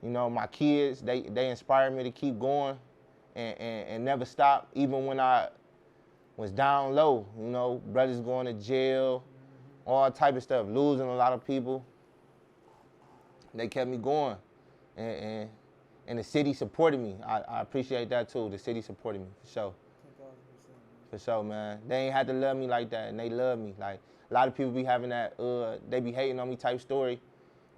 You know, my kids, they inspire me to keep going and never stop, even when I was down low. You know, brothers going to jail, all type of stuff, losing a lot of people. They kept me going, and the city supported me. I appreciate that too. The city supported me, for sure. For sure, man. They ain't had to love me like that, and they love me. Like, a lot of people be having that, they be hating on me type story.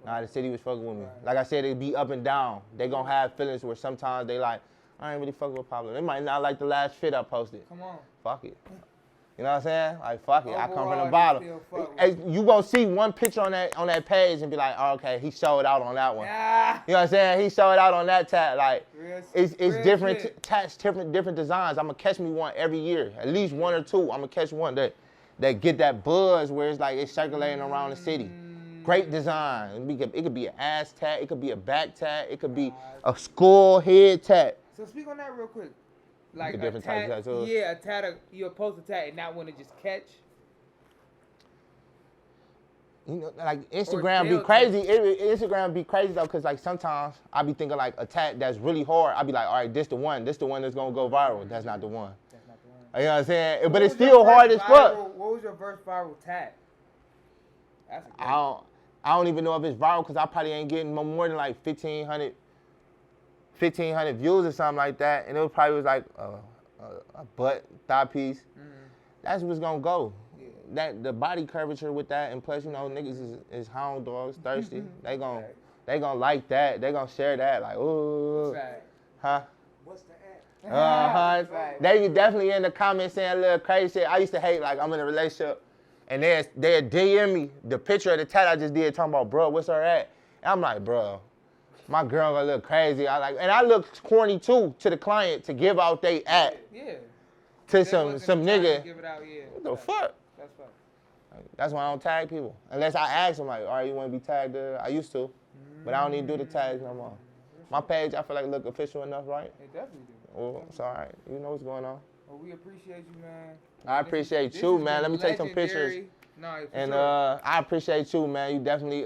Nah, the city was fucking with me. Like I said, it be up and down. They gonna have feelings where sometimes they like, I ain't really fucking with Pablo. They might not like the last fit I posted. Come on. Fuck it. You know what I'm saying? Like, fuck it. Overall, I come from the bottom. Hey, you gonna see one picture on that page and be like, oh, okay, he showed out on that one. Yeah. You know what I'm saying? He showed out on that tat. Like, it's real different tats, different designs. I'm gonna catch me one every year, at least one or two. I'm gonna catch one that get that buzz where it's like it's circulating around the city. Great design. It could be an ass tat. It could be a back tat. It could be a skull head tat. So speak on that real quick. Like a different type of tattoos. Yeah, a tat. You're supposed to tat and not want to just catch. You know, like Instagram be crazy. Instagram be crazy though, cause like sometimes I be thinking like a tat that's really hard. I be like, all right, this the one that's gonna go viral. That's not the one. That's not the one. You know what I'm saying? But it's still hard as fuck. What was your first viral tat? That's a I don't even know if it's viral, cause I probably ain't getting more than like 1,500 views or something like that, and it probably was like a butt thigh piece. That's what's gonna go. That the body curvature with that, and plus, you know, niggas is hound dogs, thirsty. They gonna like that. They gonna share that. Like, ooh, huh? What's the ad? They definitely in the comments saying a little crazy shit. I used to hate, like, I'm in a relationship, and they DM me the picture of the tat I just did, talking about, bro, what's her at? And I'm like, bro, my girl gonna look crazy. And I look corny too to the client to give out they app. Yeah. To some nigga. Give it out, yeah. What the fuck? That's fine. That's why I don't tag people. Unless I ask them like, all right, you wanna be tagged? I used to, but I don't even do the tags no more. My page, I feel like look official enough, right? It definitely do. Well, it's all right. You know what's going on. Well, we appreciate you, man. I appreciate you, man. Let me take some pictures. No, and sure. I appreciate you, man. You definitely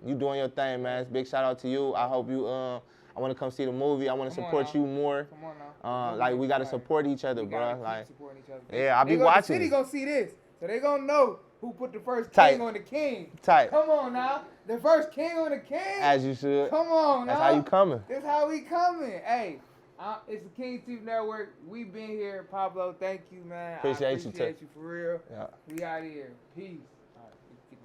you doing your thing, man. Big shout out to you. I hope you I want to come see the movie. I want to support you more. Come on now. Like we gotta support each other, bro. Like supporting each other. Yeah, I'll be watching. The city gonna see this, so they gonna know who put the first king on the king. Tight. Come on now, the first king on the king. As you should. Come on now. That's how you coming. That's how we coming. Hey. It's the KINGTIF Network. We've been here. Pablo, thank you, man. Appreciate you, for real. Yeah. We out here. Peace.